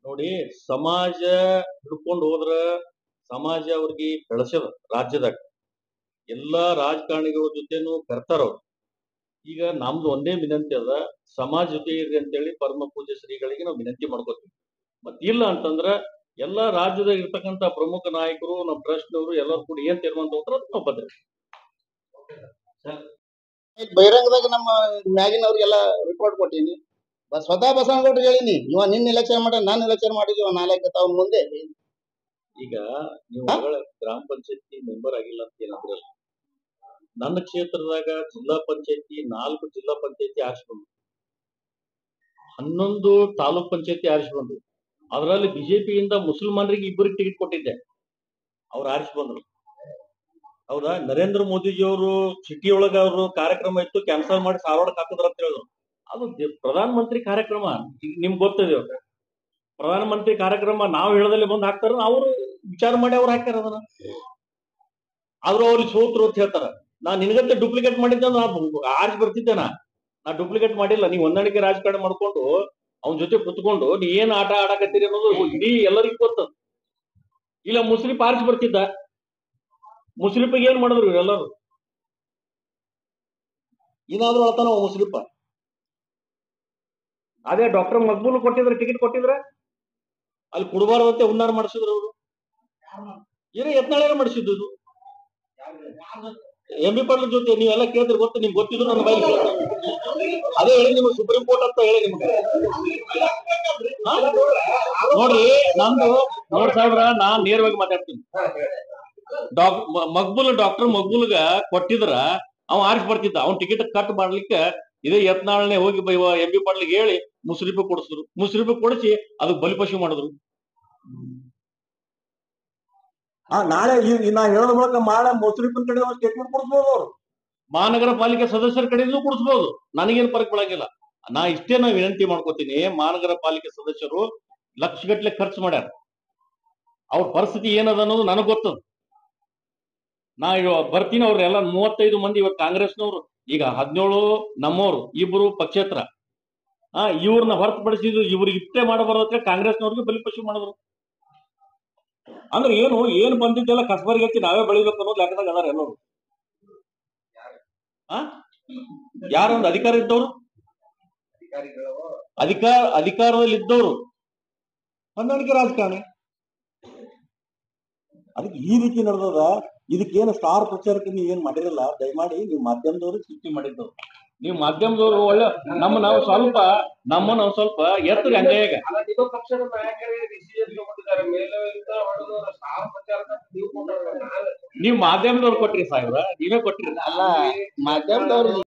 ನೋಡಿ, ಸಮಾಜ ಹಿಡ್ಕೊಂಡು ಹೋದ್ರ ಸಮಾಜ ಅವ್ರಿಗೆ ಬೆಳೆಸದ ರಾಜ್ಯದಾಗ ಎಲ್ಲಾ ರಾಜಕಾರಣಿಗಳ ಜೊತೆನೂ ಕರ್ತಾರ ಅವ್ರು. ಈಗ ನಮ್ದು ಒಂದೇ ವಿನಂತಿ ಅದ, ಸಮಾಜ ಜೊತೆ ಇರ್ರಿ ಅಂತೇಳಿ ಪರಮ ಪೂಜ್ಯ ಶ್ರೀಗಳಿಗೆ ನಾವು ವಿನಂತಿ ಮಾಡ್ಕೋತೀವಿ. ಮತ್ ಇಲ್ಲ ಅಂತಂದ್ರ ಎಲ್ಲಾ ರಾಜ್ಯದಾಗ ಇರ್ತಕ್ಕಂತ ಪ್ರಮುಖ ನಾಯಕರು, ನಮ್ಮ ಟ್ರಸ್ಟ್ನವರು ಎಲ್ಲರೂ ಕೂಡ ಏನ್ ತೀರ್ಮಾನ ತಗೋತಾರ ಅದು ನಾವು ಬದ್ರಿ. ಬಹಿರಂಗದಾಗ ನಮ್ಮ ಮ್ಯಾಗಿನವ್ರಿಗೆಲ್ಲ ರಿಪೋರ್ಟ್ ಕೊಟ್ಟಿನಿ. ಸ್ವತಃ ಬಸವನಗೌಡ್ರಿಗೆ ಹೇಳಿನಿ, ಇವ ನಿನ್ನ ಎಲೆಕ್ಷನ್ ಮಾಡ, ನಾನು ಎಲೆಕ್ಷನ್ ಮಾಡಿದ್ವಿ 4 ಅವ್ನ ಮುಂದೆ. ಈಗ ನೀವು ಗ್ರಾಮ ಪಂಚಾಯತಿ ಮೆಂಬರ್ ಆಗಿಲ್ಲ ಅಂತ ಏನಂದ್ರಲ್ಲ, ನನ್ನ ಕ್ಷೇತ್ರದಾಗ ಜಿಲ್ಲಾ ಪಂಚಾಯತಿ 4 ಜಿಲ್ಲಾ ಪಂಚಾಯತಿ ಆರಿಸಿ ಬಂದ್ರು, 11 ತಾಲೂಕ್ ಪಂಚಾಯತಿ ಆರಿಸಿ ಬಂದ್ರು. ಅದರಲ್ಲಿ ಬಿಜೆಪಿಯಿಂದ ಮುಸಲ್ಮಾನರಿಗೆ 2 ಟಿಕೆಟ್ ಕೊಟ್ಟಿದ್ದೆ, ಅವ್ರು ಆರಿಸಿ ಬಂದ್ರು. ಹೌದಾ? ನರೇಂದ್ರ ಮೋದಿಜಿ ಅವರು ಸಿಟಿ ಒಳಗ ಅವರು ಕಾರ್ಯಕ್ರಮ ಇತ್ತು, ಕ್ಯಾನ್ಸಲ್ ಮಾಡಿ ಧಾರವಾಡಕ್ಕೆ ಹಾಕಿದ್ರ ಅಂತ ಹೇಳಿದ್ರು. ಅದು ಪ್ರಧಾನ ಮಂತ್ರಿ ಕಾರ್ಯಕ್ರಮ, ನಿಮ್ಗೆ ಗೊತ್ತಿದೆ. ಪ್ರಧಾನ ಮಂತ್ರಿ ಕಾರ್ಯಕ್ರಮ ನಾವು ಹೇಳದಲ್ಲಿ ಬಂದು ಹಾಕ್ತಾರ, ಅವರು ವಿಚಾರ ಮಾಡಿ ಅವ್ರು ಹಾಕ್ಯಾರ ಅದನ್ನ. ಆದ್ರೂ ಅವ್ರಿಗೆ ಸೋತ್ರು ಅಂತ ಹೇಳ್ತಾರ. ನಾ ನಿನಗಂತ ಡೂಪ್ಲಿಕೇಟ್ ಮಾಡಿದ್ದ ಆರಿಸಿ ಬರ್ತಿದ್ದೆ. ನಾ ಡೂಪ್ಲಿಕೇಟ್ ಮಾಡಿಲ್ಲ. ನೀವು ಹೊಂದಾಣಿಕೆ ರಾಜಕಾರಣ ಮಾಡ್ಕೊಂಡು ಅವನ ಜೊತೆ ಕುತ್ಕೊಂಡು ನೀ ಏನ್ ಆಟ ಆಡಕತ್ತೀರಿ ಅನ್ನೋದು ಇಡೀ ಎಲ್ಲರಿಗೂ ಗೊತ್ತದ. ಇಲ್ಲ ಮುಸ್ಲಿಂ ಆರಿಸಿ ಬರ್ತಿದ್ದ, ಮುಸ್ಲಿಪಿಗೆ ಏನ್ ಮಾಡಿದ್ರು ಇವರೆಲ್ಲರೂ? ಏನಾದ್ರೂ ಅಳ್ತಾನ ಮುಸ್ಲಿಪ. ಅದೇ ಡಾಕ್ಟರ್ ಮಕ್ಬೂಲ್ ಕೊಟ್ಟಿದ್ರೆ, ಟಿಕೆಟ್ ಕೊಟ್ಟಿದ್ರ ಅಲ್ಲಿ ಕೊಡಬಾರ್ದಂತೆ ಹುನ್ನಾರ ಮಾಡಿಸಿದ್ರು ಅವರು. ಏನೋ ಯತ್ನಾಳೇನ ಮಾಡಿಸಿದ್ದು ಇದು. ಎಂ ಬಿ ಪಾಟೀಲ್ ಜೊತೆ ನೀವೆಲ್ಲ ಕೇಳಿದ್ರೆ ಗೊತ್ತು, ನಿಮ್ಗೆ ಗೊತ್ತಿದ್ರು ನನ್ನ ಬೈಲಿ ಅದೇ ಹೇಳಿ ನಿಮ್ಗೆ ಸುಪ್ರೀಂ ಕೋರ್ಟ್ ಅಂತ ಹೇಳಿ ನಿಮ್ಗೆ. ನೋಡ್ರಿ, ನಮ್ದು ನೋಡ್ ಸಾಹೇಬ್ರ, ನಾನ್ ನೇರವಾಗಿ ಮಾತಾಡ್ತೀನಿ. ಡಾಕ್ಟರ್ ಮಕ್ಬೂಲ್ಗ ಕೊಟ್ಟಿದ್ರ ಅವ ಆರಿಸಿ ಬರ್ತಿದ್ದ. ಅವ್ನ ಟಿಕೆಟ್ ಕಟ್ ಮಾಡ್ಲಿಕ್ಕೆ ಇದೇ ಯತ್ನಾಳನೆ ಹೋಗಿ ಎಂ ಬಿ ಪಾಟೀಲ್ಗೆ ಹೇಳಿ ಮುಸ್ಲಿಫ್ ಕೊಡಿಸಿದ್ರು. ಮುಸ್ಲಿಫ್ ಕೊಡಿಸಿ ಅದಕ್ಕೆ ಬಲಿಪಶು ಮಾಡಿದ್ರು. ನಾಳೆ ನಾ ಹೇಳೋದ್ ಮೂಲಕ ಮಾಡ ಮುಸ್ಲಿಫಿನ ಕಡೆ ಸ್ಟೇಟ್ಮೆಂಟ್ ಕೊಡಿಸ್ಬೋದು, ಅವ್ರು ಮಹಾನಗರ ಪಾಲಿಕೆ ಸದಸ್ಯರ ಕಡೆಯಿಂದ ಕೊಡಿಸ್ಬೋದು. ನನಗೇನು ಫರಕ್ ಬೀಳಂಗಿಲ್ಲ. ನಾ ವಿನಂತಿ ಮಾಡ್ಕೋತೀನಿ, ಮಹಾನಗರ ಪಾಲಿಕೆ ಸದಸ್ಯರು ಲಕ್ಷಗಟ್ಲೆ ಖರ್ಚು ಮಾಡ್ಯಾರ. ಅವ್ರ ಪರಿಸ್ಥಿತಿ ಏನದ ಅನ್ನೋದು ನನಗ್ ಗೊತ್ತದ. ನಾ ಬರ್ತೀನಿ. ಅವ್ರೆಲ್ಲ 35 ಮಂದಿ ಇವತ್ತು ಕಾಂಗ್ರೆಸ್ನವ್ರು, ಈಗ 17 ನಮ್ಮವ್ರು, 2 ಪಕ್ಷೇತರ. ಇವ್ರನ್ನ ಹೊರತುಪಡಿಸಿದ್ರು ಇವ್ರಿಗೆ ಇಷ್ಟೇ ಮಾಡಬಾರ್ದಕ್ಕೆ ಕಾಂಗ್ರೆಸ್ನವ್ರಿಗೆ ಬಲಿಪಶು ಮಾಡಿದ್ರು. ಅಂದ್ರೆ ಏನು ಬಂದಿದ್ದೆಲ್ಲ ಕಸಬರಿಗೆ ಹಚ್ಚಿ ನಾವೇ ಬೆಳಿಬೇಕು ಅನ್ನೋದು ಲೆಕ್ಕದಾಗ ಅದಾರ ಎಲ್ಲರೂ. ಯಾರೊಂದು ಅಧಿಕಾರ ಇದ್ದವ್ರು, ಅಧಿಕಾರದಲ್ಲಿ ಇದ್ದವ್ರು ಹೊಂದಾಣಿಕೆ ರಾಜಕಾರಣಿ. ಅದಕ್ಕೆ ಈ ರೀತಿ ನಡೆದದ. ಇದಕ್ಕೇನು ಸ್ಟಾರ್ ಪ್ರಚಾರಕ್ಕೆ ನೀವು ಏನ್ ಮಾಡಿರಲ್ಲ, ದಯಮಾಡಿ ನೀವು ಮಾಧ್ಯಮದವರು ಸೃಷ್ಟಿ ಮಾಡಿದ್ದವ್ರು. ನೀವು ಮಾಧ್ಯಮದವರು ಒಳ್ಳೆ ನಮ್ಮನ್ನ ಸ್ವಲ್ಪ ಎತ್ತರಿ ಅಂಗೈಯಾಗ. ಪಕ್ಷದ ನಾಯಕರೇ ಡಿಸಿಷನ್ ತಗೊಂಡಿದ್ದಾರೆ, ನೀವು ಮಾಧ್ಯಮದವ್ರು ಕೊಟ್ರಿ ಸಾಹೇಬ್ರ, ನೀವೇ ಕೊಟ್ಟಿರಿ. ಅಲ್ಲ, ಮಾಧ್ಯಮದವ್ರು